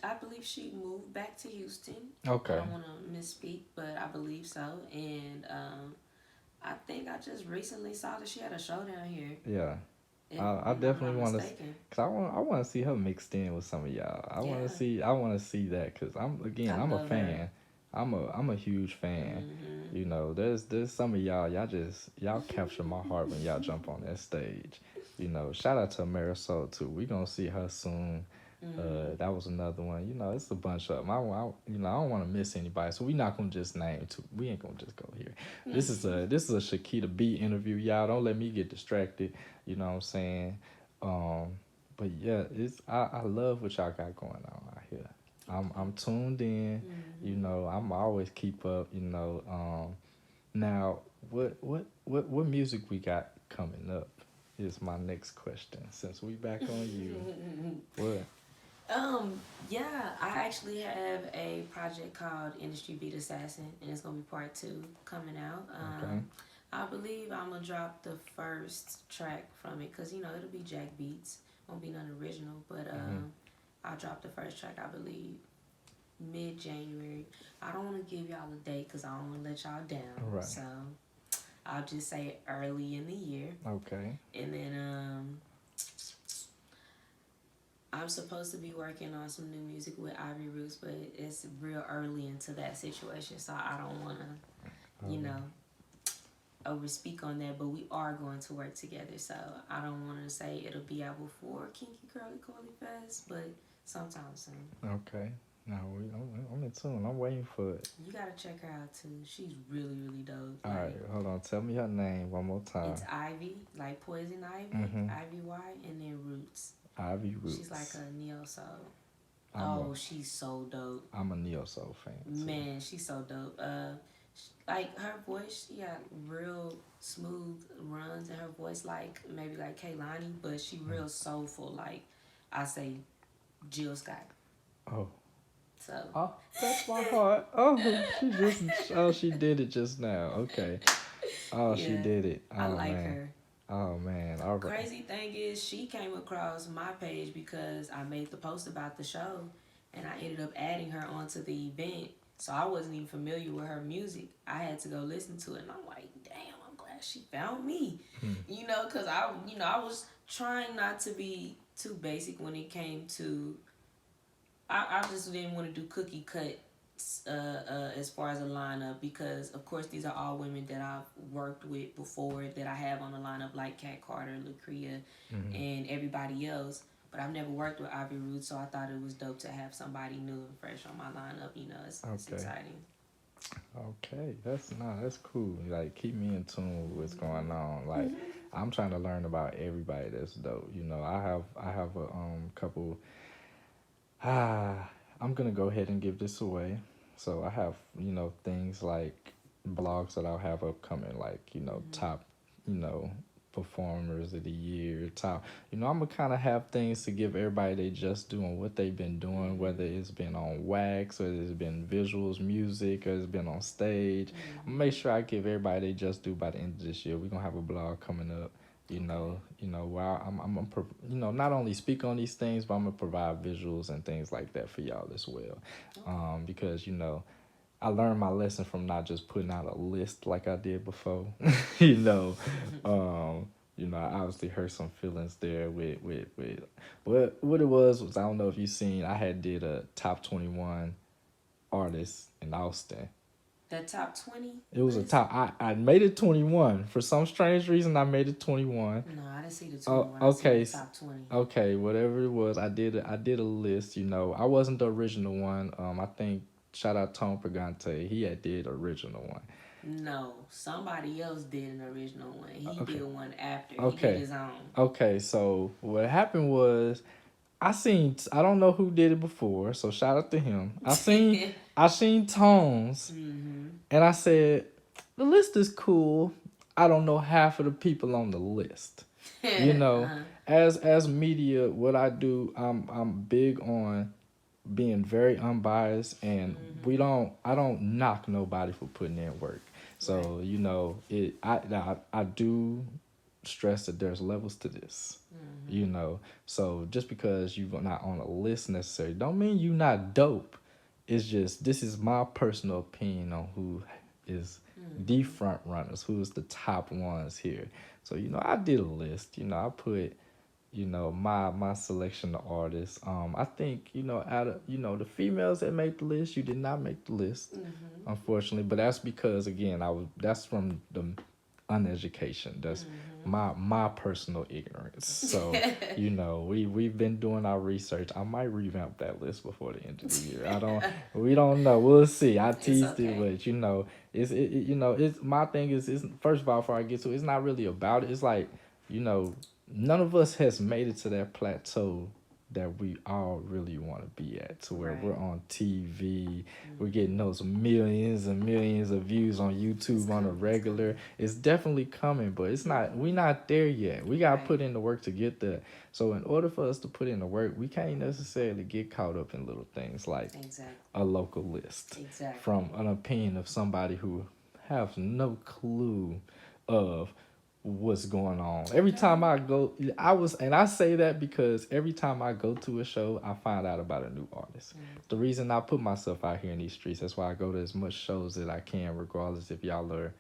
I believe she moved back to Houston.
Okay.
I don't want to misspeak, but I believe so. And I think I just recently saw that she had a show down here.
Yeah. I
if I'm
definitely
not
want to,
mistaken.
cause I want to see her mixed in with some of y'all.
Yeah,
I want to see that, cause
I
I'm a
love her.
fan. I'm a huge fan.
Hmm.
You know, there's some of y'all capture my heart when y'all jump on that stage. You know, shout out to Marisol too. We gonna see her soon.
Hmm.
That was another one. You know, it's a bunch of them. You know, I don't want to miss anybody, so we not gonna just name two. We ain't gonna just go here. This is a Shakita B interview. Y'all don't let me get distracted. You know what I'm saying? Um, but yeah, I love what y'all got going on out here.
Okay.
I'm tuned in. You
Hmm.
know, I'm always keep up. You know, now what music we got coming up is my next question. Since we back on you, what?
Yeah, I actually have a project called Industry Beat Assassin, and it's gonna be part two coming out.
Okay.
I believe I'm gonna drop the first track from it, cause it'll be Jack Beats, won't be none original, but
Hmm.
I'll drop the first track. I believe mid January. I don't want to give y'all a date, cause I don't want to let y'all down.
Right.
So I'll just say early in the year,
Okay.
and then I'm supposed to be working on some new music with Ivy Roots, but it's real early into that situation, so I don't want to, over speak on that. But we are going to work together, so I don't want to say it'll be out before Kinky Curly Curly Fest, but sometime soon.
Okay. Now I'm in tune. I'm waiting for it.
You gotta check her out too. She's really, really dope.
All right,
Like,
hold on. Tell me her name one more time.
it's Ivy, like Poison Ivy,
Mm-hmm.
IVY, and then Roots.
Ivy
She's like
Roots.
a neo soul.
I'm a
Oh, she's so dope.
I'm a neo soul fan too.
Man, she's so dope. Like her voice, she got real smooth runs in her voice, like maybe like Kaylani, but she real soulful. Like I say, Jill Scott.
Oh.
So
Oh, touch my heart. Oh, she did it just now. Okay. Oh, she
yeah,
did it.
I
Oh
like
man.
her.
Oh man. All right.
Crazy thing is, she came across my page because I made the post about the show, and I ended up adding her onto the event. So I wasn't even familiar with her music. I had to go listen to it, and I'm like, damn, I'm glad she found me.
Hmm.
Cause I was trying not to be too basic when it came to. I just didn't want to do cookie cut as far as a lineup, because of course these are all women that I've worked with before that I have on the lineup, like Kat Carter, Lucrea,
Mm-hmm.
and everybody else. But I've never worked with Ivy Roots, so I thought it was dope to have somebody new and fresh on my lineup. It's
Okay.
exciting.
Okay. That's cool. Like keep me in tune with what's going on. Like
Mm-hmm.
I'm trying to learn about everybody that's dope. You know, I have a couple. I'm gonna go ahead and give this away. So I have, things like blogs that I'll have upcoming, like,
Mm-hmm.
top, you know, performers of the year, top. I'm gonna kind of have things to give everybody they just doing what they've been doing, whether
Mm-hmm.
it's been on wax, whether it's been visuals, music, or it's been on stage. I'm gonna
Mm-hmm.
make sure I give everybody they just do by the end of this year. We're gonna have a blog coming up.
Okay.
Where not only speak on these things, but I'm gonna provide visuals and things like that for y'all as well.
Okay.
Because I learned my lesson from not just putting out a list like I did before. you know, um, I obviously hurt some feelings there with what it was I don't know if you seen. I had did a top 21 artists in Austin.
That top 20
It was a
list?
top. I made it 21 for some strange reason. I made it 21.
No, I didn't see the
Oh,
21. I seen the
okay.
top 20.
Okay, whatever it was, I did a list. I wasn't the original one. I think shout out Tom Pregante. He had did original one.
No, somebody else did an original one. He
Okay,
did one after. He did
okay,
his own.
okay. So what happened was I don't know who did it before. So shout out to him. I seen Tones,
Mm-hmm.
and I said the list is cool. I don't know half of the people on the list. You know,
Uh-huh.
as media, what I do, I'm big on being very unbiased, and
Mm-hmm.
I don't knock nobody for putting in work.
Right.
So I do stress that there's levels to this.
Mm-hmm.
So just because you're not on a list necessarily don't mean you not dope. It's just this is my personal opinion on who is the front runners, who's the top ones here. So I did a list. I put my selection of artists. I think out of the females that make the list, you did not make the list, unfortunately. But that's because again, that's from the uneducation. That's my personal ignorance. So we've been doing our research. I might revamp that list before the end of the year. I don't. We don't know. We'll see. I
It's
teased it,
okay.
but it's my thing is first of all, before I get to it, it's not really about it. It's like you know none of us has made it to that plateau that we all really want to be at, to where we're
Right.
on TV, we're getting those millions and millions of views on
It's
YouTube on a
coming. It's
regular.
coming.
It's definitely coming, but it's not. We not there yet. We gotta
Right.
put in the work to get there. So in order for us to put in the work, we can't necessarily get caught up in little things like
Exactly.
a local list
Exactly.
from an opinion of somebody who has no clue of what's going on. Every time I go, and I say that because every time I go to a show, I find out about a new artist. The reason I put myself out here in these streets, that's why I go to as much shows as I can, regardless if y'all are,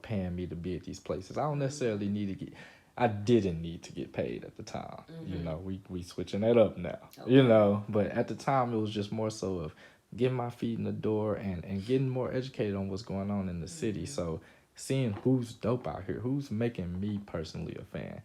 paying me to be at these places. I don't necessarily need to get. I didn't need to get paid at the time. We switching that up now.
Okay.
But at the time it was just more so of getting my feet in the door and getting more educated on what's going on in the city. So seeing who's dope out here, who's making me personally a fan.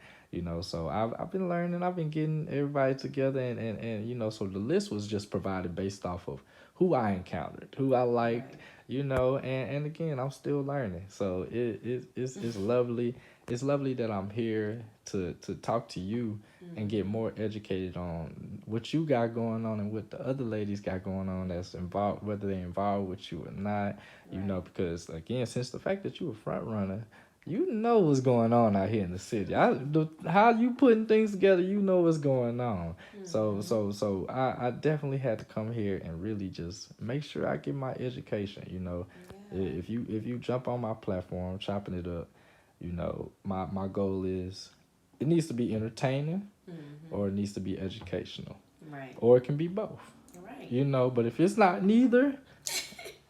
So I've been learning, I've been getting everybody together and so the list was just provided based off of who I encountered, who I liked,
Right.
and again I'm still learning. So it's lovely. It's lovely that I'm here to talk to you and get more educated on what you got going on and what the other ladies got going on that's involved, whether they involved with you or not.
Right.
Because again, since the fact that you a front runner, you know what's going on out here in the city. How you putting things together, you know what's going on. So I definitely had to come here and really just make sure I get my education.
Yeah.
If you jump on my platform, chopping it up, my goal is it needs to be entertaining or it needs to be educational
Right.
or it can be both.
Right.
But if it's not neither,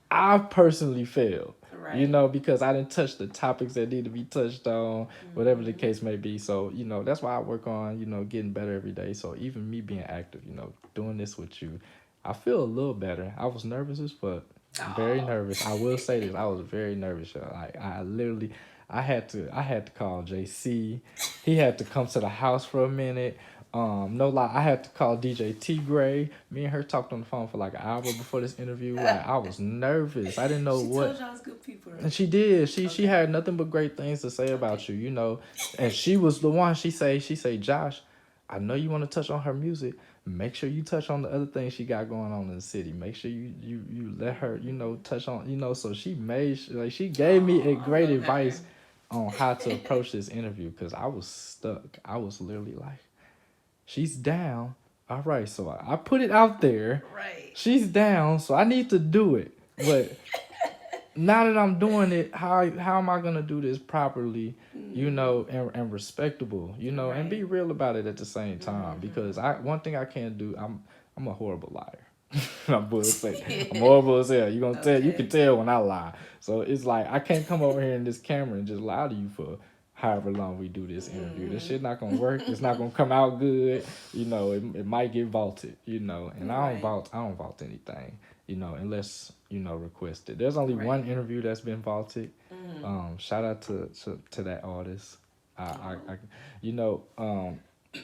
I personally failed.
Right.
Because I didn't touch the topics that need to be touched on, whatever the case may be. So, that's why I work on, getting better every day. So even me being active, doing this with you, I feel a little better. I was nervous as fuck. Very
Oh.
nervous. I will say this. I was very nervous. Y'all. Like I literally I had to call JC. He had to come to the house for a minute. No lie, I had to call DJ T Gray. Me and her talked on the phone for like an hour before this interview. Like I was nervous. I didn't know
She
what.
told y'all was good people.
And she did. She
Okay.
had nothing but great things to say about
Okay.
you. And she was the one. She say, Josh, I know you want to touch on her music. Make sure you touch on the other things she got going on in the city. Make sure you let her touch on So she gave me a
Oh, I
great
love her.
advice on how to approach this interview because I was stuck. I was literally like, she's down. All right, so I put it out there.
Right.
She's down, so I need to do it. But now that I'm doing it, how am I gonna do this properly, and respectable, and be
Right.
real about it at the same time? Because I one thing I can't do, I'm a horrible liar. I'm bullshit. I'm horrible as hell. You can
Okay.
tell when I lie. So it's like I can't come over here in this camera and just lie to you for however long we do this interview. This shit not gonna work. It's not gonna come out good. It might get vaulted. And
Right.
I don't vault anything. Unless requested. There's only
Right.
one interview that's been vaulted. Shout out to that artist.
Oh.
I you know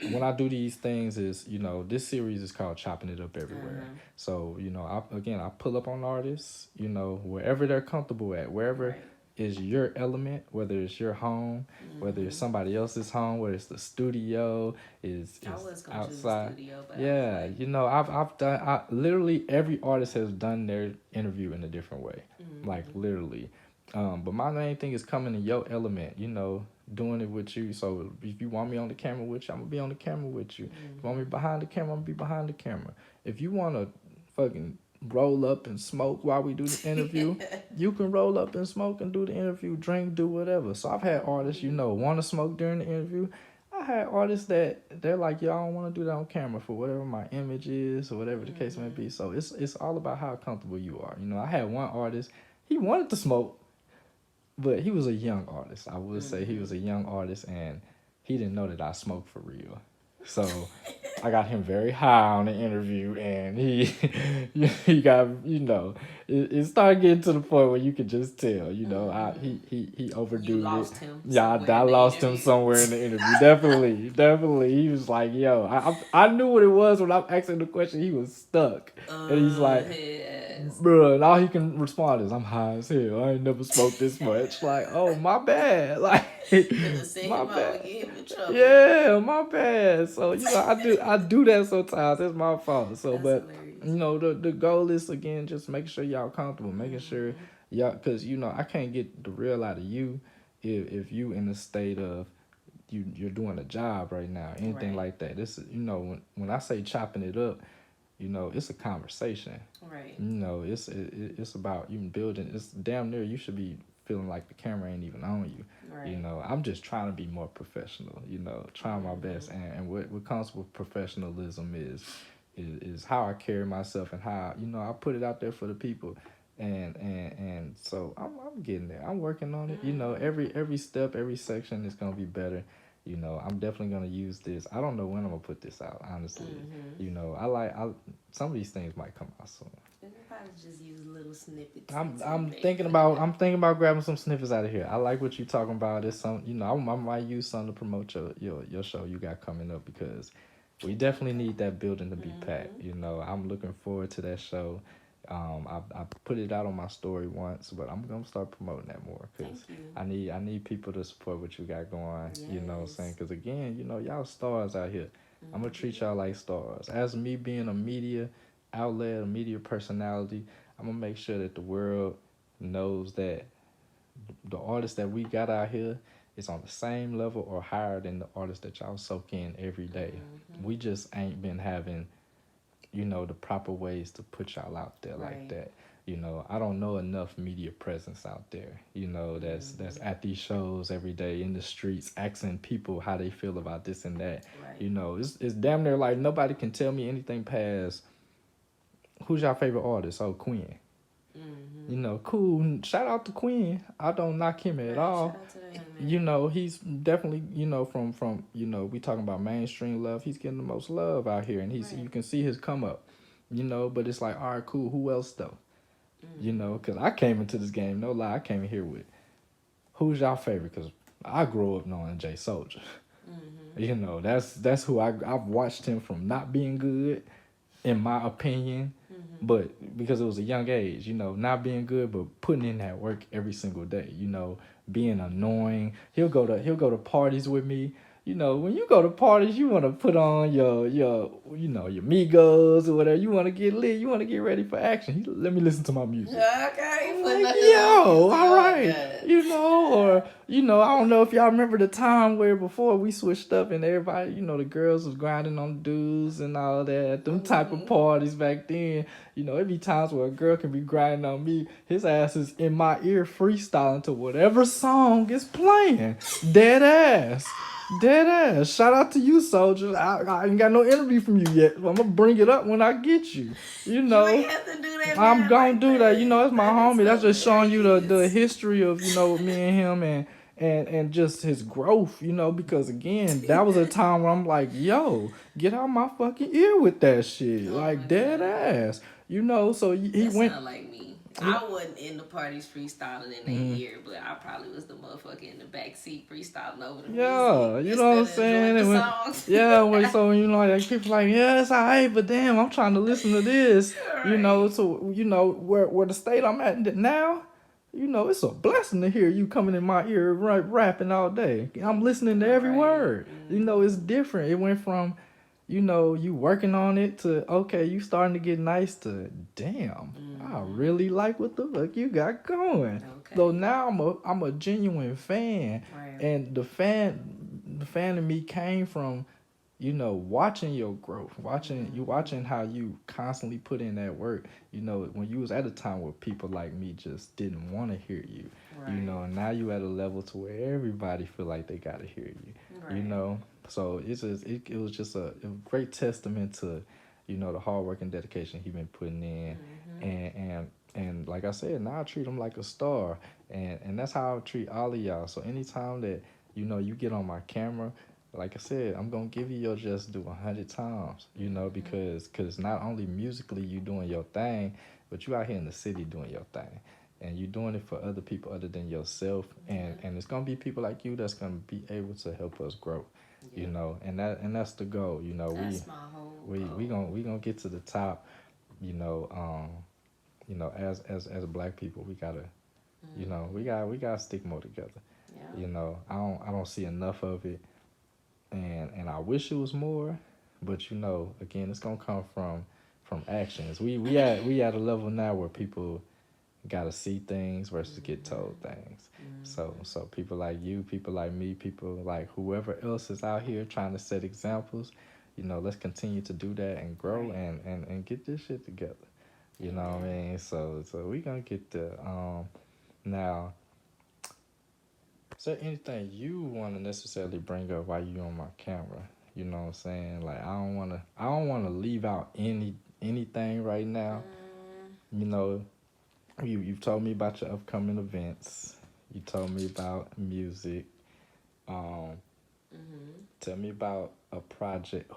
when I do these things is this series is called Chopping It Up Everywhere.
Uh-huh.
So I pull up on artists wherever they're comfortable at, wherever
Right.
is your element, whether it's your home, whether it's somebody else's home, whether it's the studio,
I
is
was gonna choose the
outside.
studio, but I was
Yeah,
like,
I've done. Literally every artist has done their interview in a different way, like literally. But my main thing is coming in your element. Doing it with you. So if you want me on the camera with you, I'm gonna be on the camera with you. If you want me behind the camera, I'm gonna be behind the camera. If you wanna fucking roll up and smoke while we do the interview, you can roll up and smoke and do the interview, drink, do whatever. So I've had artists, want to smoke during the interview. I had artists that they're like, yo, I don't want to do that on camera for whatever my image is or whatever the case may be. So it's all about how comfortable you are. I had one artist, he wanted to smoke, but he was a young artist. I would say he
Mm-hmm.
was a young artist, and he didn't know that I smoked for real. So I got him very high on the interview, and he he got it started getting to the point where you could just tell, I
Mm-hmm.
he
You
overdoed it.
lost him
Yeah,
somewhere
I
in the
lost him
interview.
somewhere in the interview. Definitely, definitely. He was like, "Yo," I knew what it was when I'm asking the question. He was stuck, and he's like,
Yes.
"Bro," and all he can respond is, "I'm high as hell. I ain't never smoked this much." Like, oh my bad. Like,
Finna send
my
him out and
bad.
get him in trouble.
Yeah, my bad. So I do that sometimes. It's my fault. So,
That's
but
hilarious.
the goal is again just make sure y'all comfortable, making sure
Mm-hmm.
y'all, because I can't get the real out of you if you in a state of you're doing a job right now, anything
Right.
like that. This is when I say chopping it up, it's a conversation.
Right.
It's about you building. It's damn near you should be feeling like the camera ain't even on you.
Right.
I'm just trying to be more professional. Trying my best,
Mm-hmm.
and what comes with professionalism is how I carry myself and how I put it out there for the people. And so I'm getting there. I'm working on it.
Mm-hmm.
Every step, every section is gonna be better. I'm definitely gonna use this. I don't know when I'm gonna put this out, honestly.
Mm-hmm.
I some of these things might come out soon.
You can probably just use little snippets
I'm
until you
I'm
ready to
thinking
put it
about
out.
I'm thinking about grabbing some snippets out of here. I like what you're talking about. It's some I might use some to promote your show you got coming up because we definitely need that building to be packed.
Mm-hmm.
I'm looking forward to that show. I put it out on my story once, but I'm gonna start promoting that more because
Thank you.
I need people to support what you got going. You know what I'm saying?
Yes.
Because again, y'all stars out here. I'm gonna treat
Mm-hmm.
y'all like stars. As me being a media outlet, a media personality, I'm gonna make sure that the world knows that the artists that we got out here is on the same level or higher than the artists that y'all soak in every day.
Mm-hmm.
We just ain't been having, the proper ways to put y'all out there like
Right.
that. I don't know enough media presence out there, that's
Mm-hmm.
at these shows every day in the streets asking people how they feel about this and that.
Right.
It's damn near like nobody can tell me anything past who's your favorite artist? Oh, Queen.
Mm-hmm.
Cool. Shout out to Queen. I don't knock him at
Right. Shout
all.
out to that young man.
He's definitely, from we talking about mainstream love. He's getting the most love out here, and you
Right.
can see his come up. But it's like, all right, cool. Who else though?
Mm-hmm.
Because I came into this game, no lie, I came in here with who's y'all favorite? Because I grew up knowing Jay Soldier.
Mm-hmm.
That's who I've watched him from not being good in my opinion,
Mm-hmm.
but because it was a young age, not being good, but putting in that work every single day, being annoying. He'll go to parties with me. When you go to parties, you want to put on your Migos or whatever. You want to get lit. You want to get ready for action. Let me listen to my music.
Okay.
I'm
Putting
like,
up his own
yo,
music.
all
Oh
right,
God.
or I don't know if y'all remember the time where before we switched up and everybody, the girls was grinding on dudes and all that. Them type of
Mm-hmm.
parties back then, it be times where a girl can be grinding on me. His ass is in my ear freestyling to whatever song is playing. Dead ass. Dead ass. Shout out to you, soldiers. I ain't got no interview from you yet. I'm gonna bring it up when I get you. You
You ain't
know.
have to do that,
I'm
man,
gonna
like
do that.
that.
That's my
That is
homie. That's just showing you the
hilarious.
history of me and him and just his growth. Because again, that was a time where I'm like, yo, get out my fucking ear with that shit,
Oh my
like dead
God.
ass. So he
That
went.
sound like me.
He,
I wasn't in the parties freestyling in their
mhm.
ear, but I probably was the motherfucker in the back seat freestyling over the music
Yeah, you know what
instead
I'm
of enjoying
saying?
the
And
songs.
yeah, so like people like, yeah, it's alright, but damn, I'm trying to listen to this.
Right.
So where the state I'm at now, it's a blessing to hear you coming in my ear rapping all day. I'm listening to
All
every
right.
word. It's
Mm-hmm.
different. It went from, you working on it to okay, you starting to get nice to damn. I
Mm-hmm.
really like what the fuck you got going. So
Okay.
now I'm a genuine fan,
Right.
and the fan of me came from watching your growth, watching
Mm-hmm.
how you constantly put in that work. When you was at a time where people like me just didn't want to hear you,
Right.
and now you at a level to where everybody feel like they gotta hear you, you
Right.
know. So it was just a great testament to, the hard work and dedication he been putting in,
Mm-hmm.
and like I said, now I treat him like a star, And that's how I treat all of y'all. So anytime that you get on my camera, like I said, I'm gonna give you your just do 100 times. Because not only musically you doing your thing, but you out here in the city doing your thing, and you doing it for other people other than yourself. And it's gonna be people like you that's gonna be able to help us grow. And that's the goal.
That's my whole
We
goal.
gonna get to the top. You know, as black people, we gotta we gotta stick more together.
Yeah.
I don't see enough of it, and I wish it was more, but again, it's gonna come from actions. We at a level now where people gotta see things versus get told things. So people like you, people like me, people like whoever else is out here trying to set examples, let's continue to do that and grow
Right.
and get this shit together. You know what I
Amen.
mean? So we gonna get there. Now, is there anything you want to necessarily bring up while you on my camera? You know what I'm saying? Like I don't wanna leave out anything right now.
Mm,
You know, you've told me about your upcoming events. You told me about music. Um,
mm-hmm.
Tell me about a project.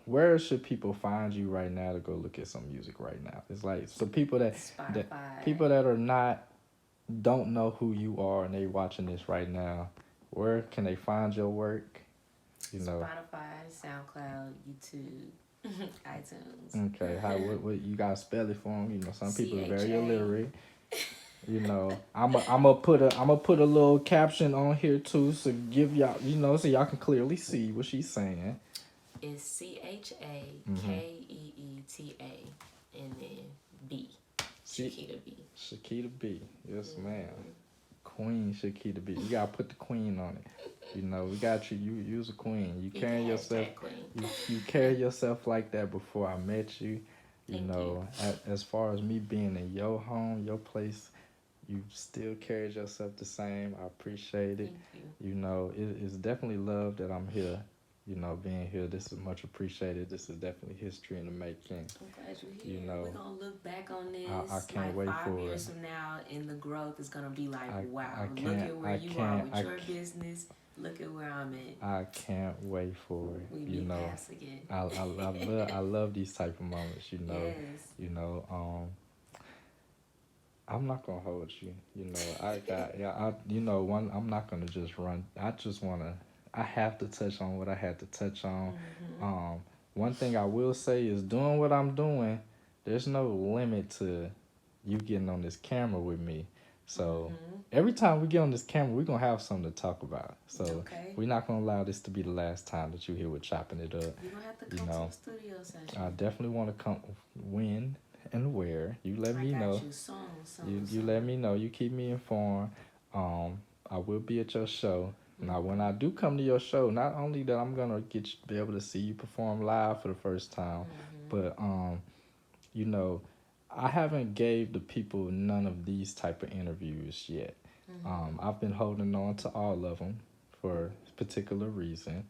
Where should people find you right now to go look at some music right now? It's like so that
Spotify.
people that are not don't know who you are and they watching this right now. Where can they find your work? You know.
Spotify, SoundCloud, YouTube, iTunes.
Okay, how what you gotta spell it for them? Some people are very
CHA.
illiterate. I'm gonna put a little caption on here too, so give y'all so y'all can clearly see what she's saying.
Is
Mm-hmm.
CHAKEETA and then B.
See,
Chiquita B.
Shakita B. Yes, ma'am.
Mm-hmm.
Queen Shakita B. You gotta put the queen on it. We got you. You's a queen. You
Be the
carry yourself.
hashtag queen.
You carry yourself like that before I met you.
Thank you.
As far as me being in your home, your place, you still carried yourself the same. I appreciate it.
Thank you.
It's definitely love that I'm here. Being here. This is much appreciated. This is definitely history in the making.
I'm glad you're
You
here.
know,
We're gonna look back on
I
this
can't
like
wait
five
for it.
years from now, and the growth is gonna be like,
I
wow, look
can't
at where
I
you are
can't
with
I
your business. Look at where I'm at.
I can't wait for it.
We meet paths again.
I love these type of moments.
Yes.
You know. I'm not gonna hold you. I got yeah. One. I'm not gonna just run. I just wanna. I have to touch on what I had to touch on.
Mm-hmm.
Um, One thing I will say is doing what I'm doing. There's no limit to you getting on this camera with me. So
Mm-hmm.
every time we get on this camera, we're gonna have something to talk about. So
Okay.
we're not gonna allow this to be the last time that you hear we're chopping it up.
You're gonna have to
You
come to
know,
the studio
I
session.
definitely want to come when and where. You let
I
me
got
know.
you soon,
You
soon,
you let
soon.
me know. You keep me informed. I will be at your show. Now, when I
Mm-hmm.
do come to your show, not only that I'm gonna be able to see you perform live for the first time,
Mm-hmm.
but you know, I haven't gave the people none of these type of interviews yet.
Mm-hmm.
I've been holding on to all of them for a particular reason.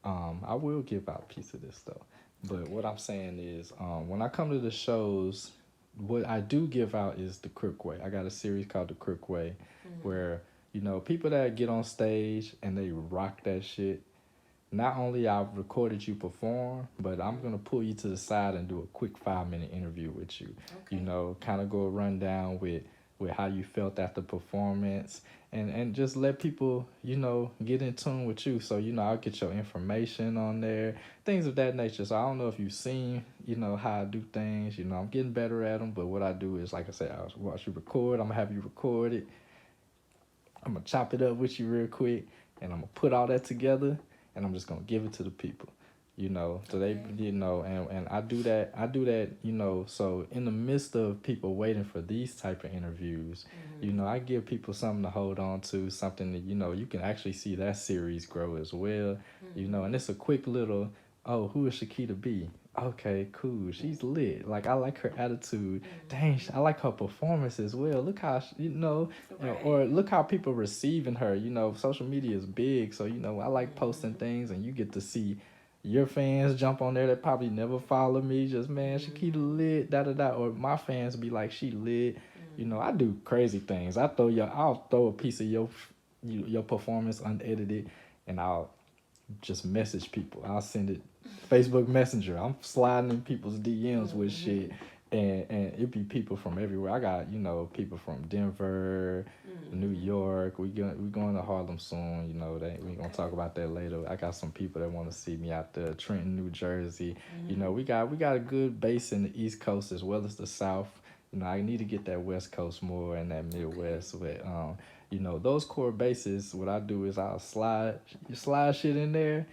I will give out a piece of this though. But
Okay.
what I'm saying is, when I come to the shows, what I do give out is the Crook Way. I got a series called the Crook Way,
Mm-hmm.
where people that get on stage and they rock that shit. Not only I've recorded you perform, but I'm gonna pull you to the side and do a quick 5 minute interview with you.
Okay.
Kind of go a rundown with how you felt after performance, and just let people get in tune with you. So I'll get your information on there, things of that nature. So I don't know if you've seen how I do things. I'm getting better at them, but what I do is, like I said, I'll watch you record. I'm gonna have you record it. I'm gonna chop it up with you real quick, and I'm gonna put all that together, and I'm just gonna give it to the people. So they,
Okay.
and I do that. So in the midst of people waiting for these type of interviews,
Mm-hmm.
I give people something to hold on to, something that you can actually see that series grow as well. And
Mm-hmm.
it's a quick little, oh, who is Shakita B? Okay, cool. She's lit. Like, I like her attitude. Dang,
Mm-hmm.
I like her performance as well. Look how or
Right.
look how people receiving her. Social media is big, so I like posting
Mm-hmm.
things, and you get to see your fans jump on there that probably never follow me. Just, man, Shakita
Mm-hmm.
lit, da da da. Or my fans be like, she lit. I do crazy things. I'll throw a piece of your performance unedited, and I'll just message people. I'll send it Facebook Messenger. I'm sliding in people's DMs with shit, and it be people from everywhere. I got people from Denver, New York. We going to Harlem soon. We gonna talk about that later. I got some people that want to see me out there, Trenton, New Jersey. We got a good base in the East Coast as well as the South. I need to get that West Coast more and that Midwest, but those core bases, what I do is I'll slide shit in there,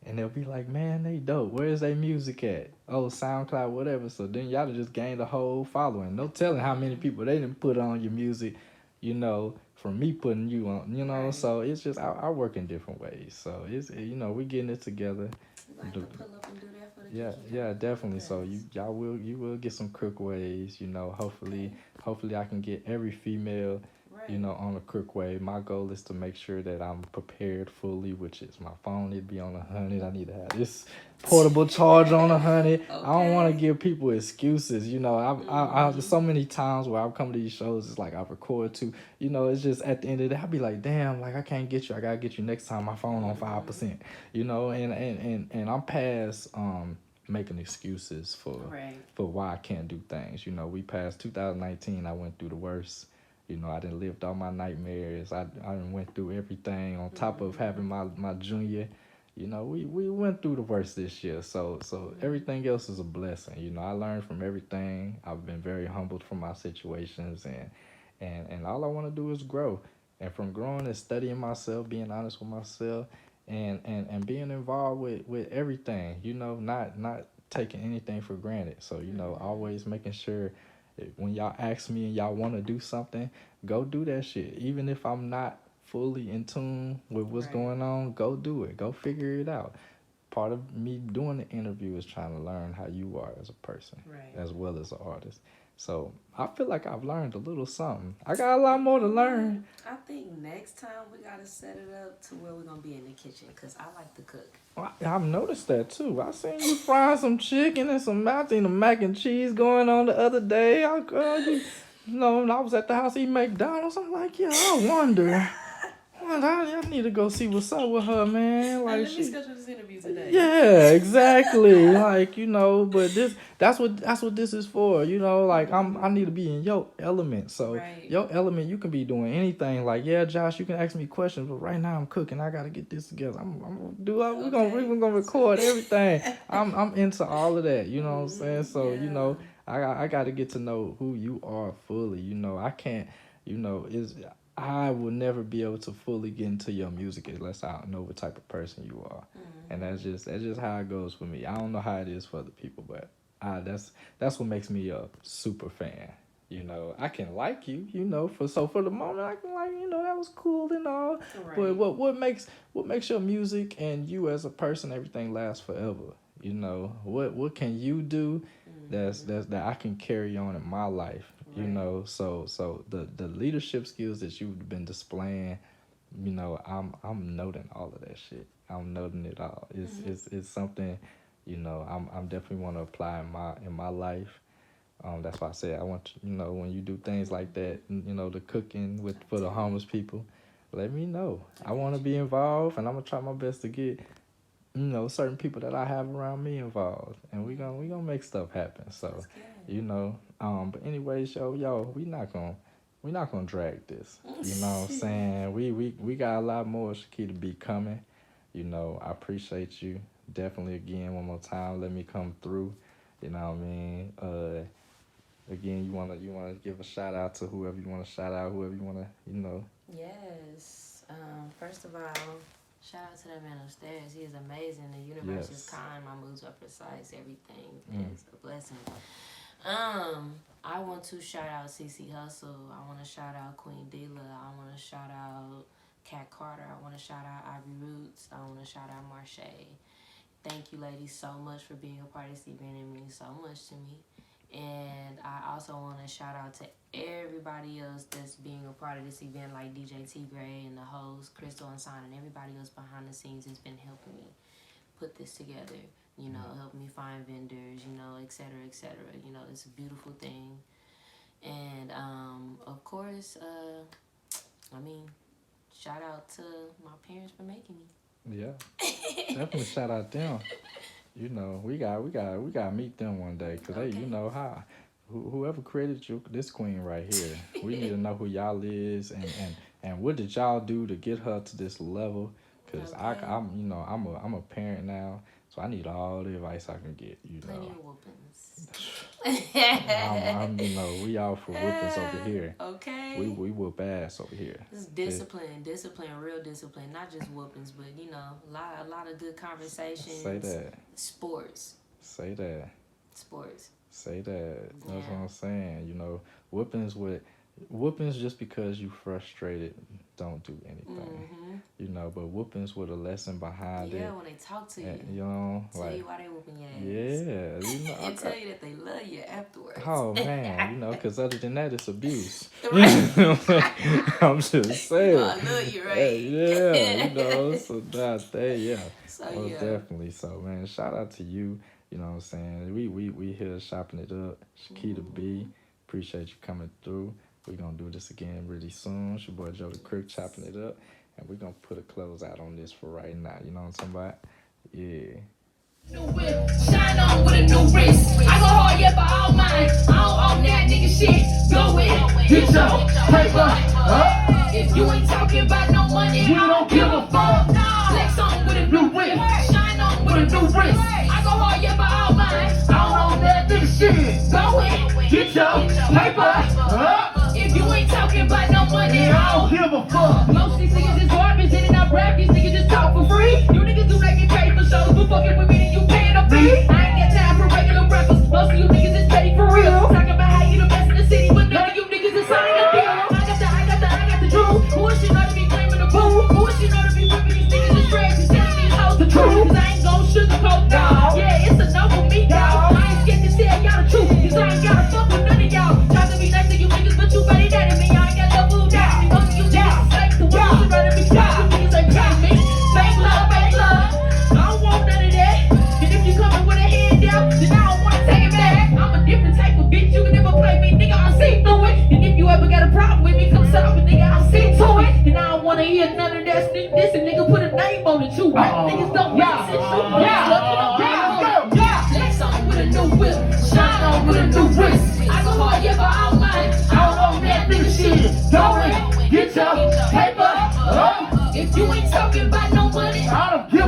and they'll be like, man, they dope. Where's their music at? Oh, SoundCloud, whatever. So then y'all just gained a whole following. No telling how many people they didn't put on your music, from me putting you on.
Right.
So it's just I work in different ways. So it's we getting it together.
You have to pull up and do that for the
Yeah,
Kiki
yeah,
Fam.
definitely. So
Yes.
you will get some crook ways. Hopefully,
Okay.
hopefully I can get every female,
Right.
on a crook way. My goal is to make sure that I'm prepared fully, which is my phone need to be on 100. I need to have this portable charge on 100. I don't want to
Okay.
give people excuses. There's so many times where I've come to these shows. It's like I record too. It's just at the end of the day, I'll be like, damn, like I can't get you. I gotta get you next time. My phone on 5%. And I'm past making excuses for
Right.
why I can't do things. We passed 2019. I went through the worst. I didn't lived all my nightmares. I done went through everything on top of having my junior. We went through the worst this year. So everything else is a blessing. I learned from everything. I've been very humbled from my situations, and all I want to do is grow. And from growing is studying myself, being honest with myself, and being involved with everything. Not taking anything for granted. So always making sure when y'all ask me and y'all want to do something, go do that shit. Even if I'm not fully in tune with what's
Right.
going on, go do it. Go figure it out. Part of me doing the interview is trying to learn how you are as a person,
Right.
as well as an artist. So I feel like I've learned a little something. I got a lot more to learn.
I think next time we gotta set it up to where we're gonna be in the kitchen, cause I like to cook.
I've noticed that too. I seen you frying some chicken and I seen the mac and cheese going on the other day. And I was at the house eating McDonald's. I'm like, yeah, I wonder. Well, I need to go see what's up with her, man.
Now,
Like
let me schedule this interview today.
yeah, exactly. Like but that's what this is for. Like I need to be in your element. So
Right.
your element, you can be doing anything. Like yeah, Josh, you can ask me questions, but right now I'm cooking. I gotta get this together. I'm gonna do. We're gonna record everything. I'm into all of that. You know what I'm saying? So
Yeah.
I got to get to know who you are fully. I can't. Is I will never be able to fully get into your music unless I know what type of person you are, and that's just how it goes for me. I don't know how it is for other people, but that's what makes me a super fan. I can like you, for the moment I can like that was cool and all, but
Right.
what makes your music and you as a person everything lasts forever. What can you do that I can carry on in my life.
Right.
So the leadership skills that you've been displaying, I'm noting all of that shit. I'm noting it all. It's something, I'm definitely want to apply in my life. That's why I say I want when you do things like that, the cooking for the homeless people, let me know. I want to be involved, and I'm gonna try my best to get certain people that I have around me involved, and we gonna make stuff happen. So,
That's good.
but anyways, yo, we not gonna drag this. You know what I'm saying? We got a lot more Shakita to be coming. I appreciate you definitely again one more time. Let me come through. You know what I mean? Again, you wanna give a shout out to whoever you wanna shout out, whoever you wanna.
Yes. First of all, shout out to that man upstairs. He is amazing. The universe is
Yes.
kind. My moves are precise. Everything
Mm.
is a blessing. I want to shout out CC Hustle. I want to shout out Queen Dila. I want to shout out Kat Carter. I want to shout out Ivy Roots. I want to shout out Marche. Thank you, ladies, so much for being a part of this event. It means so much to me. And I also want to shout out to everybody else that's being a part of this event, like DJ T Gray and the host, Crystal and Son, and everybody else behind the scenes has been helping me put this together. Helping me find vendors, et cetera, et cetera. It's a beautiful thing. And of course, I mean, shout out to my parents for making me.
Yeah, definitely shout out them. You know, we got to meet them one day because they, you
Okay.
know, how whoever created you, this queen right here, we need to know who y'all is and what did y'all do to get her to this level? Cause
Okay.
I'm, you know, I'm a parent now, so I need all the advice I can get. You
Plenty
know,
of whoopings.
you know, we all for whoopings over here. We
Okay.
we whoop ass over here.
It's discipline, real discipline, not just whoopings, but a lot of good
Say
conversations.
that.
Sports,
Say that.
sports.
Say that. That's what
Yeah.
I'm saying. You know, whoopings just because you frustrated don't do anything.
Mhm.
You know, but whoopings with a lesson behind
Yeah,
it.
when they talk to
And,
you,
you know,
tell
like
you why they whooping your ass,
yeah, you know,
and tell you that they love you afterwards.
oh man, you know, because other than that, it's abuse.
Right.
I'm just
You know
saying.
I love you,
Yeah, you know,
right?
so that they, yeah,
So
most
yeah.
definitely. So man, shout out to you. You know what I'm saying? We here shopping it up. Shakita B,
Mhm.
appreciate you coming through. We're gonna do this again really soon. It's your boy Joe the Crook chopping it up. And we're gonna put a close out on this for right now. You know what I'm talking about? Yeah.
New whip, shine on with a new wrist. I go hard, yeah, for all mine. I don't own that nigga shit. Go in, get your paper up. If you ain't talking about no money, we don't give a fuck. Flex on with a new whip, shine on with a new wrist. I go hard, yeah, for all mine. I don't own that nigga shit. Go in, get your paper up. If you ain't talking about no money, I don't give a fuck. Most these niggas is garbage, and then I rap, these niggas just talk for free. You niggas do not get paid for shows, but fucking with me, then you paying a fee. I ain't got time for regular rappers, most of you niggas is paid for real. Talking about how you the best in the city, but none of you niggas is signing a deal. I got the truth. Who is she know to be claiming the boo? Who is she know to be whipping these niggas is trash and telling these hoes the truth? Cause I ain't gon' sugarcoat, no. Yeah, it's a no for me, dawg. I ain't scared to tell y'all the truth, cause I ain't gotta fuck with none of y'all. Try to be nice to you niggas, but you better that than me. I ain't got no food down. Most of you niggas is fake, the ones who rather be proud. You niggas ain't proud of me. Fake love, fake love. I don't want none of that. And if you coming with a hand down, then I don't wanna take it back. I'm a different type of bitch, you can never play me, nigga, I see through it. And if you ever got a problem with me, come solve it, nigga, I see to it. And I don't wanna hear none of that sneak this, and nigga put a name on it too. Rap niggas don't make sense, you Flex on with a new whip, shine on with a new wrist. I go hard, yeah, for all mine. I don't own that nigga shit. Go in, get your paper up. If you ain't talking about no money, I don't give